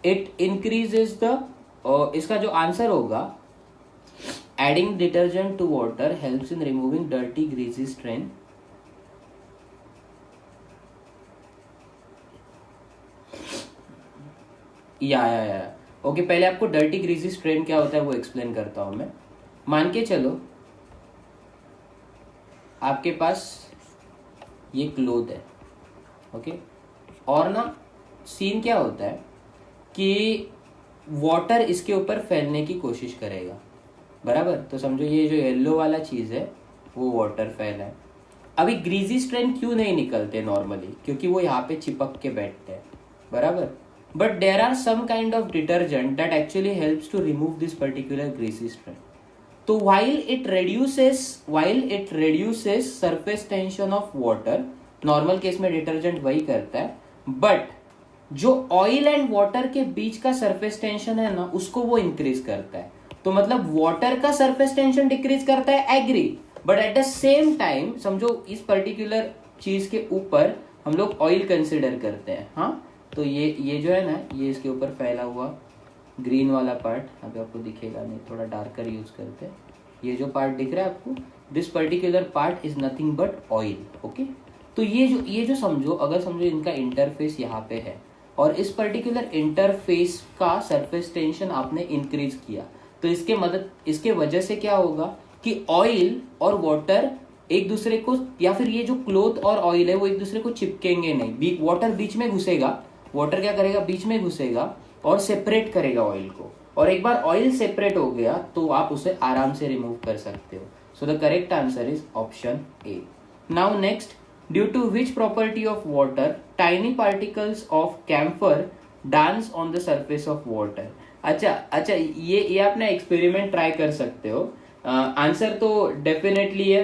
It increases the, इसका जो आंसर होगा, adding detergent to water helps in removing dirty, greasy stain. या ओके, पहले आपको डर्टी ग्रीजी स्ट्रेन क्या होता है वो एक्सप्लेन करता हूं मैं। मान के चलो आपके पास ये क्लोथ है, ओके, और ना सीन क्या होता है कि वाटर इसके ऊपर फैलने की कोशिश करेगा, बराबर। तो समझो ये जो येलो वाला चीज है वो वाटर फैला है। अभी ग्रीजी स्ट्रेन क्यों नहीं निकलते नॉर्मली? क्योंकि वो यहाँ पे चिपक के बैठते हैं, बराबर। But there are some kind of detergent that actually helps to remove this particular greasy strain. So while it reduces surface tension of water, normal case में डिटर्जेंट वही करता है, but जो ऑयल एंड वाटर के बीच का surface tension है ना, उसको वो इंक्रीज करता है। तो मतलब वाटर का सरफेस टेंशन डिक्रीज करता है, agree, but at the same time समझो इस पर्टिकुलर चीज के ऊपर हम लोग ऑयल कंसिडर करते हैं, हाँ। तो ये जो है ना, ये इसके ऊपर फैला हुआ ग्रीन वाला पार्ट, अभी आपको दिखेगा नहीं, थोड़ा डार्कर यूज करते हैं। ये जो पार्ट दिख रहा है आपको, this particular part is nothing but oil, okay. तो ये जो समझो, अगर समझो इनका इंटरफेस यहाँ पे है और इस पर्टिकुलर इंटरफेस का सरफेस टेंशन आपने इंक्रीज किया, तो इसके वजह से क्या होगा कि ऑयल और वाटर एक दूसरे को, या फिर ये जो क्लोथ और ऑयल है वो एक दूसरे को चिपकेंगे नहीं। वाटर बीच में घुसेगा, वाटर क्या करेगा, बीच में घुसेगा और सेपरेट करेगा ऑयल को, और एक बार ऑयल सेपरेट हो गया तो आप उसे आराम से रिमूव कर सकते हो। So the correct answer is option A. Now next, due to which property of water tiny particles of camphor dance on the surface of water. अच्छा ये आपने एक्सपेरिमेंट ट्राई कर सकते हो। आंसर तो डेफिनेटली है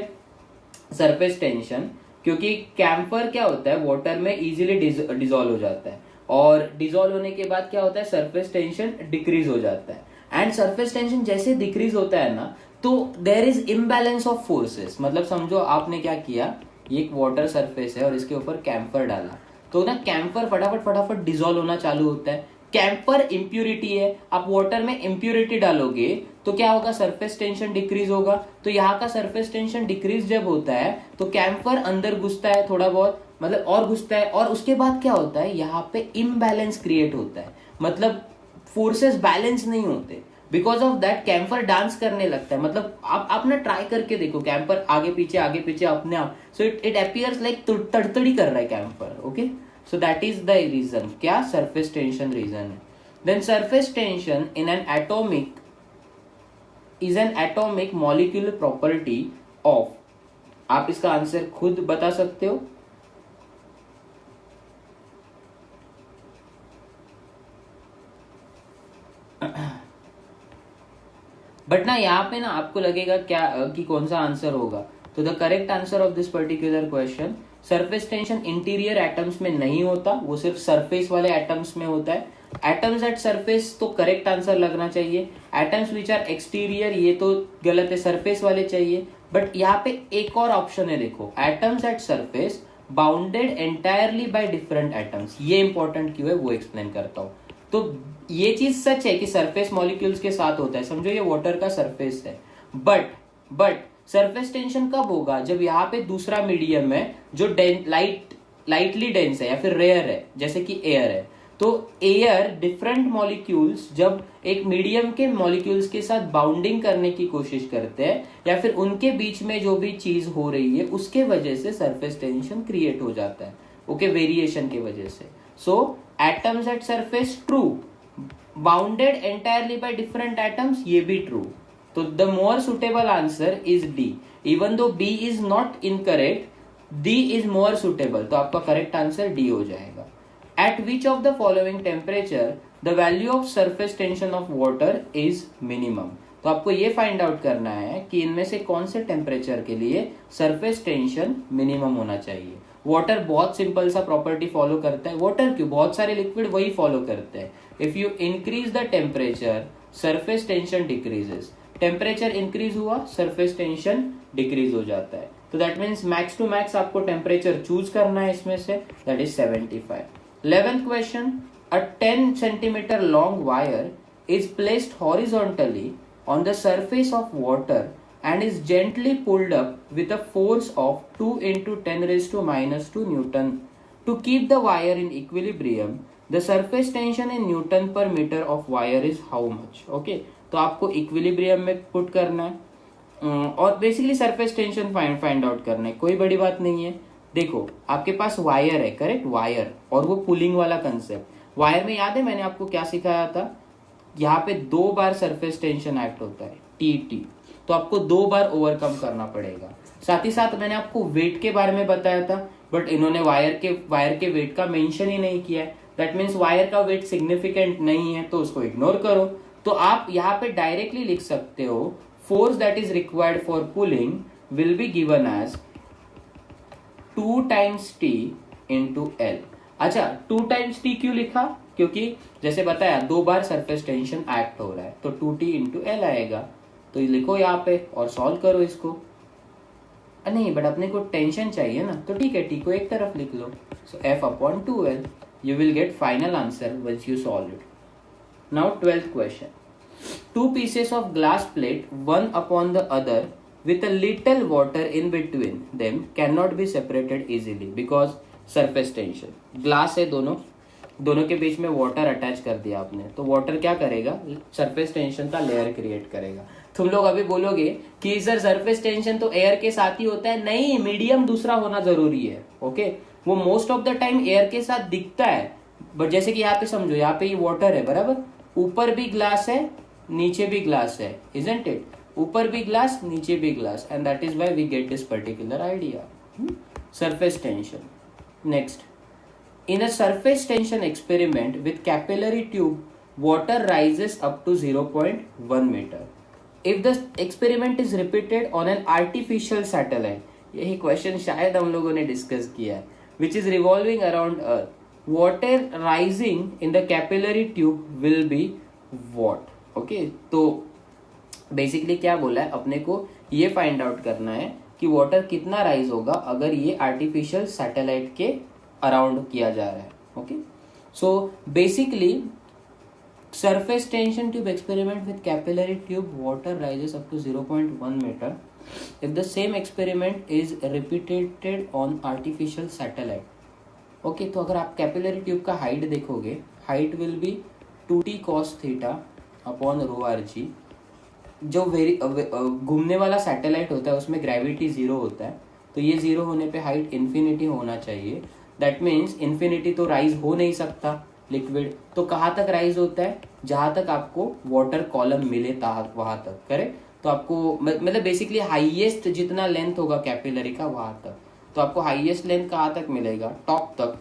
सरफेस टेंशन, क्योंकि camphor क्या होता है, वाटर में इजीली डिसॉल्व हो जाता है, और डिसॉल्व होने के बाद क्या होता है, सरफेस टेंशन डिक्रीज हो जाता है। एंड सरफेस टेंशन जैसे डिक्रीज होता है ना, तो there is imbalance of forces. मतलब समझो आपने क्या किया, ये एक वाटर सरफेस है और इसके ऊपर कैम्फर डाला, तो ना कैम्फर फटाफट डिसॉल्व होना चालू होता है। कैम्फर इम्प्यूरिटी है, आप वाटर में इम्प्यूरिटी डालोगे तो क्या होगा, सरफेस टेंशन डिक्रीज होगा। तो यहाँ का सरफेस टेंशन डिक्रीज जब होता है तो कैम्फर अंदर घुसता है थोड़ा बहुत, मतलब और घुसता है, और उसके बाद क्या होता है, यहाँ पे इम्बैलेंस क्रिएट होता है, मतलब फोर्सेस बैलेंस नहीं होते। Because of that camphor dance करने लगता है। मतलब आप ना ट्राई करके देखो, कैम्फर आगे पीछे अपने आप, सो इट अपीयर्स लाइक तड़तड़ी कर रहा है camphor, okay. So that is the reason, क्या surface tension reason है। Then surface tension in an atomic is an atomic molecular property of, आप इसका आंसर खुद बता सकते हो। बट ना यहाँ पे ना आपको लगेगा क्या कि कौन सा आंसर होगा। तो the correct answer of this particular question, surface tension interior atoms में नहीं होता, वो सिर्फ सरफेस वाले एटम्स में होता है। एटम्स एट सरफेस तो करेक्ट आंसर लगना चाहिए। एटम्स विच आर एक्सटीरियर ये तो गलत है, सरफेस वाले चाहिए। बट यहाँ पे एक और ऑप्शन है, देखो, atoms at surface bounded entirely by different atoms. ये इंपॉर्टेंट क्यों है वो एक्सप्लेन करता हूँ। तो ये चीज सच है कि सरफेस मॉलिक्यूल्स के साथ होता है। समझो ये वाटर का सरफेस है, बट सरफेस टेंशन कब होगा, जब यहाँ पे दूसरा मीडियम है जो लाइटली डेंस है या फिर रेयर है, जैसे कि एयर है। तो एयर डिफरेंट मॉलिक्यूल्स जब एक मीडियम के मॉलिक्यूल्स के साथ बाउंडिंग करने की कोशिश करते हैं, या फिर उनके बीच में जो भी चीज हो रही है उसके वजह से सरफेस टेंशन क्रिएट हो जाता है, ओके, वेरिएशन की वजह से। So atoms at surface true, bounded entirely by different atoms ये भी ट्रू। तो the more suitable answer is D. Even though b is not incorrect, D is more suitable, तो आपका करेक्ट आंसर डी हो जाएगा. At which of the following temperature the value of surface tension of water is minimum. तो आपको ये find out करना है कि इनमें से कौन से टेम्परेचर के लिए सरफेस टेंशन मिनिमम होना चाहिए. वाटर बहुत सिंपल सा प्रॉपर्टी फॉलो करता है. वाटर क्यों, बहुत सारे लिक्विड वही फॉलो करते हैं. If you increase the temperature surface tension decreases. Temperature increase हुआ सरफेस टेंशन डिक्रीज हो जाता है. तो that means max to max आपको टेम्परेचर चूज करना है इसमें से, that is 75. 11th question. A 10 centimeter long wire is placed horizontally on the surface of water and is gently pulled up with a force of 2 into 10 raised to minus 2 Newton. To keep the wire in equilibrium, the surface tension in Newton per meter of wire is how much? Okay, तो आपको equilibrium में put करना है और basically surface tension find out करना है. कोई बड़ी बात नहीं है. देखो आपके पास वायर है, करेक्ट, वायर, और वो पुलिंग वाला कंसेप्ट. वायर में याद है मैंने आपको क्या सिखाया था, यहाँ पे 2 बार सरफेस टेंशन एक्ट होता है, टी. तो आपको 2 बार ओवरकम करना पड़ेगा. साथ ही साथ मैंने आपको वेट के बारे में बताया था, बट इन्होंने वायर के वेट का मेंशन ही नहीं किया है. दैट मीन्स वायर का वेट सिग्निफिकेंट नहीं है, तो उसको इग्नोर करो. तो आप यहाँ पे डायरेक्टली लिख सकते हो force that is required for pulling will be given as 2 times t into L. अच्छा, 2 times t क्यों लिखा, क्योंकि जैसे बताया 2 बार सरफेस टेंशन एक्ट हो रहा है, तो 2t into L आएगा. तो ये लिखो यहाँ पे और सॉल्व करो इसको. नहीं, बट अपने को टेंशन चाहिए ना, तो ठीक है, t को एक तरफ लिख लो. सो F/2L. You will get final answer once you solve it. Now 12th question. 2 pieces of glass plate, one upon the other, with a little water in between them, cannot be separated easily because surface tension. Glass है, दोनों के बीच में water attach कर दिया आपने, तो water क्या करेगा, सरफेस टेंशन का लेयर क्रिएट करेगा. तुम लोग अभी बोलोगे कि सर सरफेस टेंशन तो एयर के साथ ही होता है. नहीं, मीडियम दूसरा होना जरूरी है. ओके, वो most of the time air के साथ दिखता है, बट जैसे कि यहाँ पे समझो, यहाँ पे ये वाटर है बराबर, ऊपर भी ग्लास है नीचे भी ग्लास है, इजंट इट. ऊपर भी ग्लास नीचे भी glass, and that is why we get this particular idea. Surface tension. Next. In a surface tension experiment with capillary tube, water rises up to 0.1 meter. If the experiment is repeated on an artificial satellite, यही question शायद हम लोगों ने discuss किया है, which is revolving around Earth, water rising in the capillary tube will be what? Okay, तो basically क्या बोला है, अपने को ये फाइंड आउट करना है कि वाटर कितना राइज होगा अगर ये आर्टिफिशियल सैटेलाइट के अराउंड किया जा रहा है. Okay, so basically surface tension tube experiment with capillary tube, water rises up to 0.1 metre if the same experiment is repeated on artificial satellite. Okay, तो अगर आप कैपिलरी ट्यूब का हाइट देखोगे, height will be 2t cos theta upon ρRg. जो घूमने वाला satellite होता है उसमें ग्रेविटी 0 होता है, तो ये 0 होने पे हाइट इन्फिनिटी होना चाहिए. दैट मीन्स इन्फिनिटी तो राइज हो नहीं सकता लिक्विड, तो कहाँ तक राइज होता है, जहां तक आपको वाटर कॉलम मिले वहां तक, करेक्ट. तो आपको मतलब बेसिकली हाईएस्ट जितना लेंथ होगा कैपिलरी का वहां तक, तो आपको हाईएस्ट लेंथ कहाँ तक मिलेगा, टॉप तक,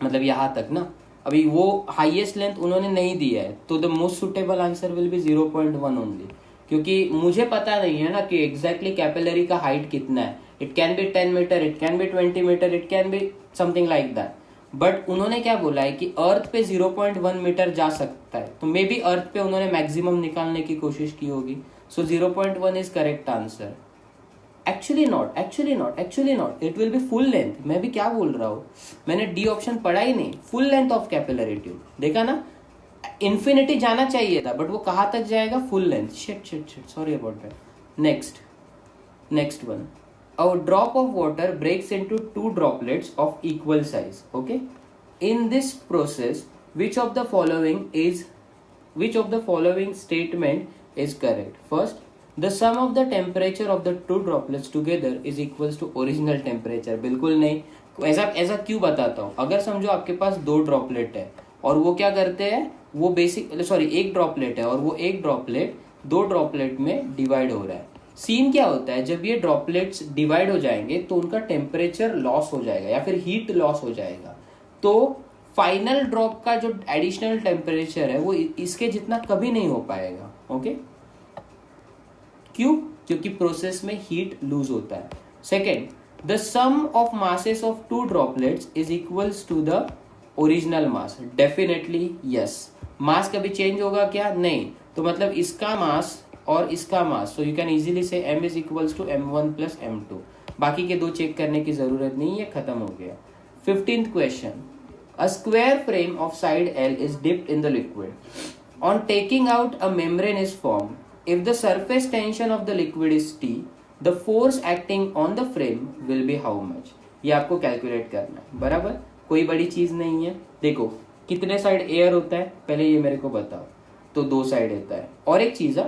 मतलब यहाँ तक ना. अभी वो हाईएस्ट लेंथ उन्होंने नहीं दिया है, तो the most suitable answer will be 0.1 only, क्योंकि मुझे पता नहीं है ना कि एग्जैक्टली कैपिलरी का हाइट कितना है. It can be 10 metre, it can be 20 metre, it can be something like that. But उन्होंने क्या बोला है कि अर्थ पे 0.1 मीटर जा सकता है, तो मे बी अर्थ पे उन्होंने मैक्सिमम निकालने की कोशिश की होगी. सो 0.1 is correct answer. Actually not, it will B full length. मैं भी क्या बोल रहा हूँ, मैंने डी ऑप्शन पढ़ा ही नहीं. Full length of capillary tube, देखा ना, इन्फिनिटी जाना चाहिए था, बट वो कहाँ तक जाएगा, full length. Shit, sorry about that. Next one. A drop of water breaks into 2 droplets of equal size. Okay, in this process, which of the following statement is correct? First, the sum of the temperature of the 2 droplets together is equals to original temperature. बिल्कुल नहीं. ऐसा क्यों बताता हूँ, अगर समझो आपके पास 2 droplet है और वो क्या करते हैं, वो एक ड्रॉपलेट है और वो एक ड्रॉपलेट 2 ड्रॉपलेट में डिवाइड हो रहा है. सीन क्या होता है, जब ये ड्रॉपलेट्स डिवाइड हो जाएंगे तो उनका टेम्परेचर लॉस हो जाएगा या फिर हीट लॉस हो जाएगा, तो फाइनल ड्रॉप का जो एडिशनल टेम्परेचर है वो इसके जितना कभी नहीं हो पाएगा। ओके, क्यों? क्योंकि प्रोसेस में हीट लूज होता है। Second, the sum of masses of two droplets is equals to the original mass. Definitely yes. Mass कभी चेंज होगा क्या? नहीं। तो मतलब इसका मास और इसका mass, so you can easily से m is equals to m1 plus m2। बाकी के दो चेक करने की जरूरत नहीं है, खत्म हो गया। 15th question, a square frame of side L is dipped in the liquid. On taking out, a membrane is formed. If the surface tension of the liquid is T, the force acting on the frame will be how much? ये आपको calculate करना है, बराबर, कोई बड़ी चीज नहीं है। देखो कितने साइड एयर होता है, पहले ये मेरे को बताओ। तो दो साइड होता है। और एक चीज है,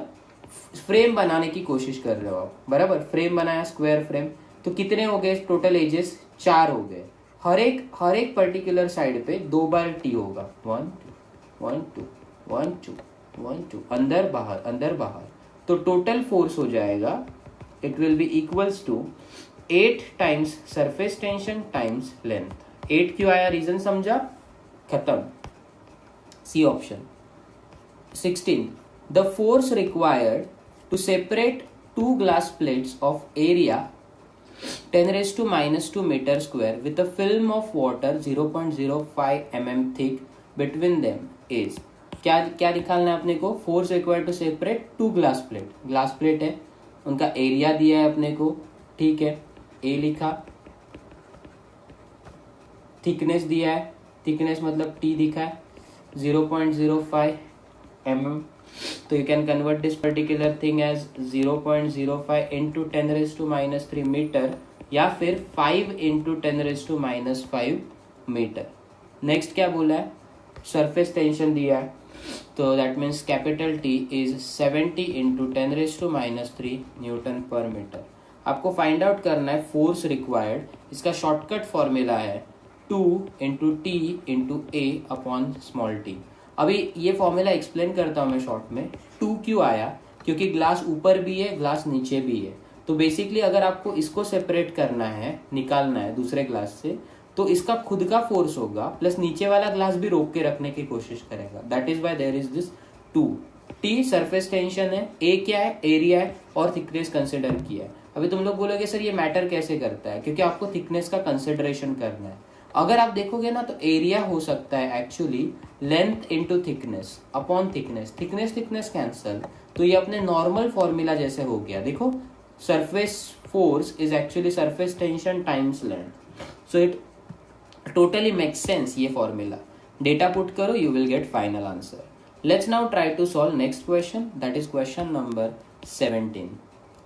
फ्रेम बनाने की कोशिश कर रहे हो आप, बराबर, फ्रेम बनाया, स्क्वायर फ्रेम, तो कितने हो गए टोटल एजेस? 4 हो गए। हर एक पर्टिकुलर साइड पे 2 बार टी होगा, 1 2 1 2 1 2, अंदर बाहर। तो टोटल फोर्स हो जाएगा, it will be equals to 8 times surface tension times length. 8 क्यों आया, रीजन समझा, खत्म। C option. 16, the force required to separate 2 glass plates of area 10⁻² meter square with a film of water 0.05 mm thick between them is, क्या निकालना है अपने को? Force required to separate 2 glass plate है, उनका एरिया दिया है अपने को, ठीक है, ए लिखा, थिकनेस दिया है, थिकनेस मतलब टी दिखा है 0.05 mm, तो you can convert this particular thing as 0.05 into 10⁻³ metre या फिर 5 into 10⁻⁵ मीटर। नेक्स्ट क्या बोला है? सरफेस टेंशन दिया है, तो that means capital T is 70 into 10⁻³ Newton per metre. आपको फाइंड आउट करना है फोर्स रिक्वायर्ड, इसका शॉर्टकट फॉर्मूला है 2 into T into A upon small T. अभी ये फॉर्मूला एक्सप्लेन करता हूँ मैं शॉर्ट में। 2 क्यों आया? क्योंकि ग्लास ऊपर भी है, ग्लास नीचे भी है, तो बेसिकली अगर आपको इसको सेपरेट करना है, निकालना है दूसरे ग्लास से, तो इसका खुद का फोर्स होगा प्लस नीचे वाला ग्लास भी रोक के रखने की कोशिश करेगा, that is why there is this 2। T surface tension है, ए क्या है? एरिया है, और थिकनेस कंसिडर किया है। अभी तुम लोग बोलोगे सर ये मैटर कैसे करता है? क्योंकि आपको थिकनेस का कंसिडरेशन करना है। अगर आप देखोगे ना तो एरिया हो सकता है actually length into thickness upon thickness cancel, तो ये अपने नॉर्मल फॉर्मूला जैसे हो गया। देखो surface force is actually surface tension times length, so it totally makes sense ये फॉर्मूला। डेटा पुट करो, you will get final answer. Let's now try to solve next question, that is question number 17।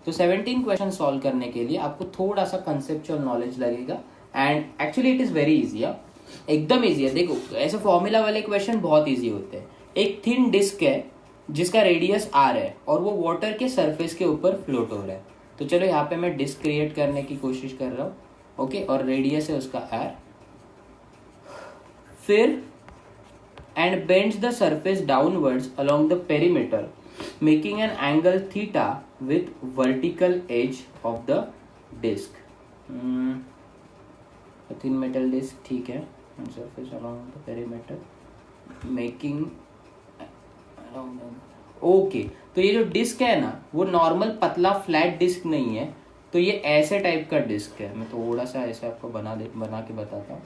तो 17 question solve करने के लिए आपको थोड़ा सा conceptual knowledge लगेगा, and actually it is very easy, एकदम इजी है। देखो ऐसे फॉर्मूला वाले क्वेश्चन बहुत इजी होते हैं। एक थिन डिस्क है जिसका रेडियस आर है और वो वाटर के सरफेस के ऊपर फ्लोट हो रहा है। तो चलो यहाँ पे मैं डिस्क क्रिएट करने की कोशिश कर रहा हूँ, ओके, और रेडियस है उसका आर। फिर end bends the surface downwards along the perimeter making an angle theta with vertical edge of the disc. Thin metal disc, ठीक है, surface along the perimeter making, okay. तो ये जो डिस्क है ना वो नॉर्मल पतला फ्लैट डिस्क नहीं है, तो ये ऐसे टाइप का डिस्क है। मैं थोड़ा सा ऐसे आपको बना के बताता हूँ,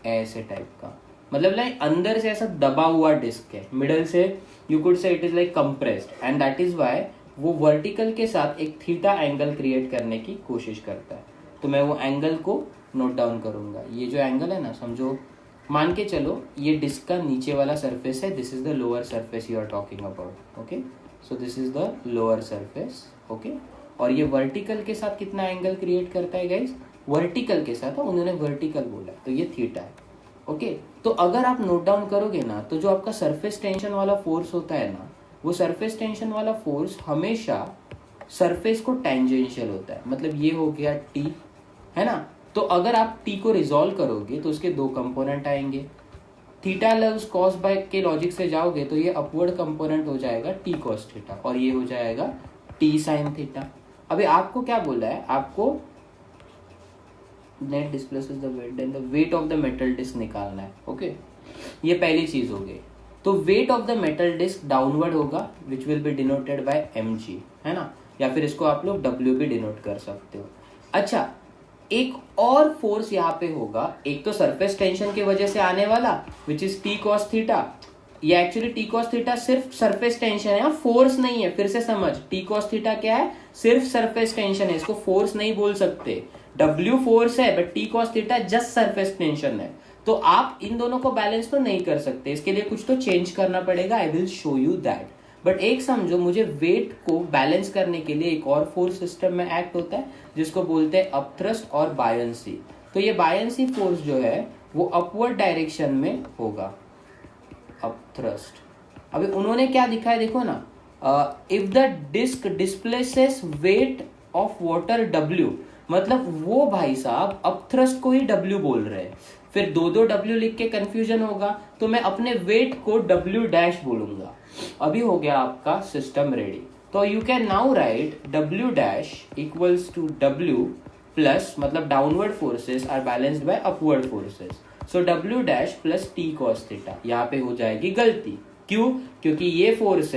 ऐसे टाइप का, मतलब लाइक अंदर से ऐसा दबा हुआ डिस्क है, मिडल से you could say it is like compressed, and that is why वो वर्टिकल के साथ एक थीटा एंगल क्रिएट करने की कोशिश करता है। तो मैं वो एंगल को नोट डाउन करूंगा। ये जो एंगल है ना, समझो मान के चलो ये डिस्क का नीचे वाला सरफेस है, this is the lower surface you are talking about, okay, so this is the lower surface, okay. और ये वर्टिकल के साथ कितना एंगल क्रिएट करता है गाइस? वर्टिकल के साथ, उन्होंने वर्टिकल बोला, तो ये थीटा है, ओके। तो अगर आप नोट डाउन करोगे ना, तो जो आपका सरफेस टेंशन वाला फोर्स होता है ना, वो सरफेस टेंशन वाला फोर्स हमेशा सरफेस को टेंजेंशियल होता है। मतलब ये हो गया टी, है ना। तो अगर आप टी को रिजॉल्व करोगे तो उसके दो कंपोनेंट आएंगे। थीटा लव्स कॉस बाय के लॉजिक से जाओगे तो ये अपवर्ड कंपोनेंट हो जाएगा टी कॉस थीटा, और ये हो जाएगा टी साइन थीटा। अभी आपको क्या बोला है, आपको net displaces the weight then the weight of the metal disc निकालना है। ओके, ये पहली चीज हो गई। तो weight of the metal disc downward होगा which will be denoted by mg, है ना, या फिर इसको आप लोग w भी डिनोट कर सकते हो। अच्छा, एक और फोर्स यहाँ पे होगा, एक तो सरफेस टेंशन की वजह से आने वाला which is T cos theta. ये एक्चुअली टी कॉस थीटा सिर्फ सरफेस टेंशन है, फोर्स नहीं है। फिर से समझ, टी कॉस थीटा क्या है, सिर्फ सरफेस टेंशन है, इसको फोर्स नहीं बोल सकते। W फोर्स है but T cos theta just surface tension है। तो आप इन दोनों को बैलेंस तो नहीं कर सकते, इसके लिए कुछ तो चेंज करना पड़ेगा। I will show you that. But एक समझो, मुझे वेट को बैलेंस करने के लिए एक और फोर्स सिस्टम में एक्ट होता है जिसको बोलते हैं अपथ्रस्ट और बायंसी। तो ये बायंसी फोर्स जो है वो अपवर्ड डायरेक्शन में होगा, अपथ्रस्ट। अभी उन्होंने क्या दिखाया देखो ना, if the disc displaces weight of water W, मतलब वो भाई साहब अपथ्रस्ट को ही W बोल रहे हैं। फिर दो दो W लिख के कंफ्यूजन होगा, तो मैं अपने वेट को W डैश बोलूंगा। अभी हो गया आपका सिस्टम रेडी। तो you can now write W dash equals to W plus, मतलब downward forces are balanced by upward forces, so W dash plus T cos theta. यहाँ पे हो जाएगी गलती, क्यों? क्योंकि ये फोर्स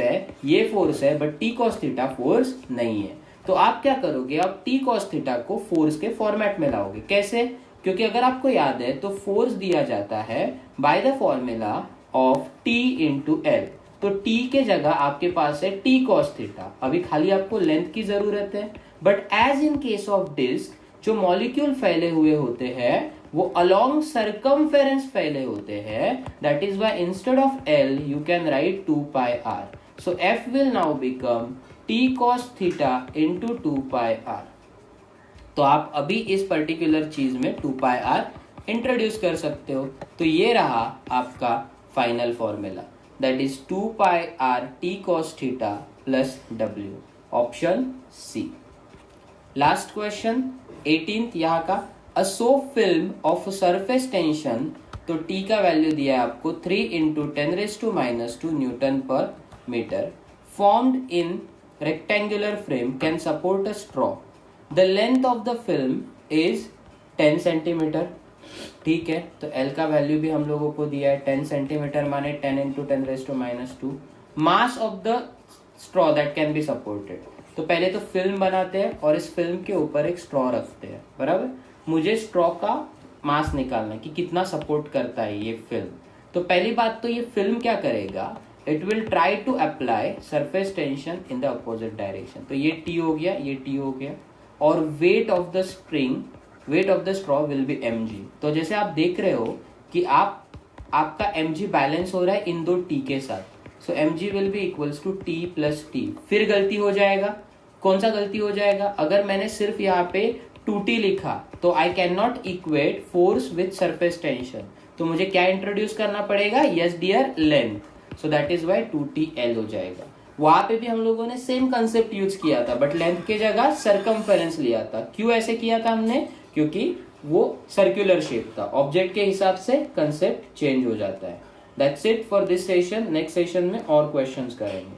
है but T cos theta force नहीं है। तो आप क्या करोगे, आप टी कॉस थीटा को फोर्स के फॉर्मेट में लाओगे। कैसे? क्योंकि अगर आपको याद है तो फोर्स दिया जाता है by the formula of T into L. तो टी के जगह आपके पास है टी कॉस थीटा। अभी खाली आपको लेंथ की जरूरत है। But as in case of disc, जो मॉलिक्यूल फैले हुए होते हैं वो अलोंग सरकमफेरेंस फैले होते हैं। That is why instead of L you can write 2 pi R. So F will now become T cos theta into 2 pi R. तो आप अभी इस पर्टिकुलर चीज में 2 पाई आर इंट्रोड्यूस कर सकते हो। तो ये रहा आपका final formula, that is 2 pi R T cos theta plus W, option C. Last question 18th यहाँ का, a soap film of surface tension, तो टी का वैल्यू दिया है आपको 3 into 10⁻² newton per metre, formed in rectangular frame can support a straw. The length of the film is 10 centimetre. ठीक है, तो L का वैल्यू भी हम लोगों को दिया है 10 सेंटीमीटर, माने 10 into 10⁻²। Mass of the straw that can be supported. तो पहले तो फिल्म बनाते हैं और इस फिल्म के ऊपर एक स्ट्रॉ रखते हैं, बराबर। मुझे स्ट्रॉ का मास निकालना कि कितना सपोर्ट करता है ये फिल्म। तो पहली बात तो ये फिल्म क्या करेगा, it will try to apply surface tension in the opposite direction. तो ये T हो गया, ये T हो गया, और wait of the spring, wait of the straw will be mg। तो जैसे आप देख रहे हो कि आपका mg बैलेंस हो रहा है इन दो T के साथ। So mg will be equals to T plus T। फिर गलती हो जाएगा, कौन सा गलती हो जाएगा, अगर मैंने सिर्फ यहाँ पे 2T लिखा तो I can not equate force with surface tension. तो मुझे क्या इंट्रोड्यूस करना पड़ेगा, yes dear, length. So that is why 2TL हो जाएगा। वहां पे भी हम लोगों ने सेम कंसेप्ट यूज किया था, बट लेंथ के जगह सरकमफेरेंस लिया था। क्यों ऐसे किया था हमने, क्योंकि वो सर्कुलर शेप था। ऑब्जेक्ट के हिसाब से कंसेप्ट चेंज हो जाता है। That's it for this session. Next session में और क्वेश्चंस करेंगे।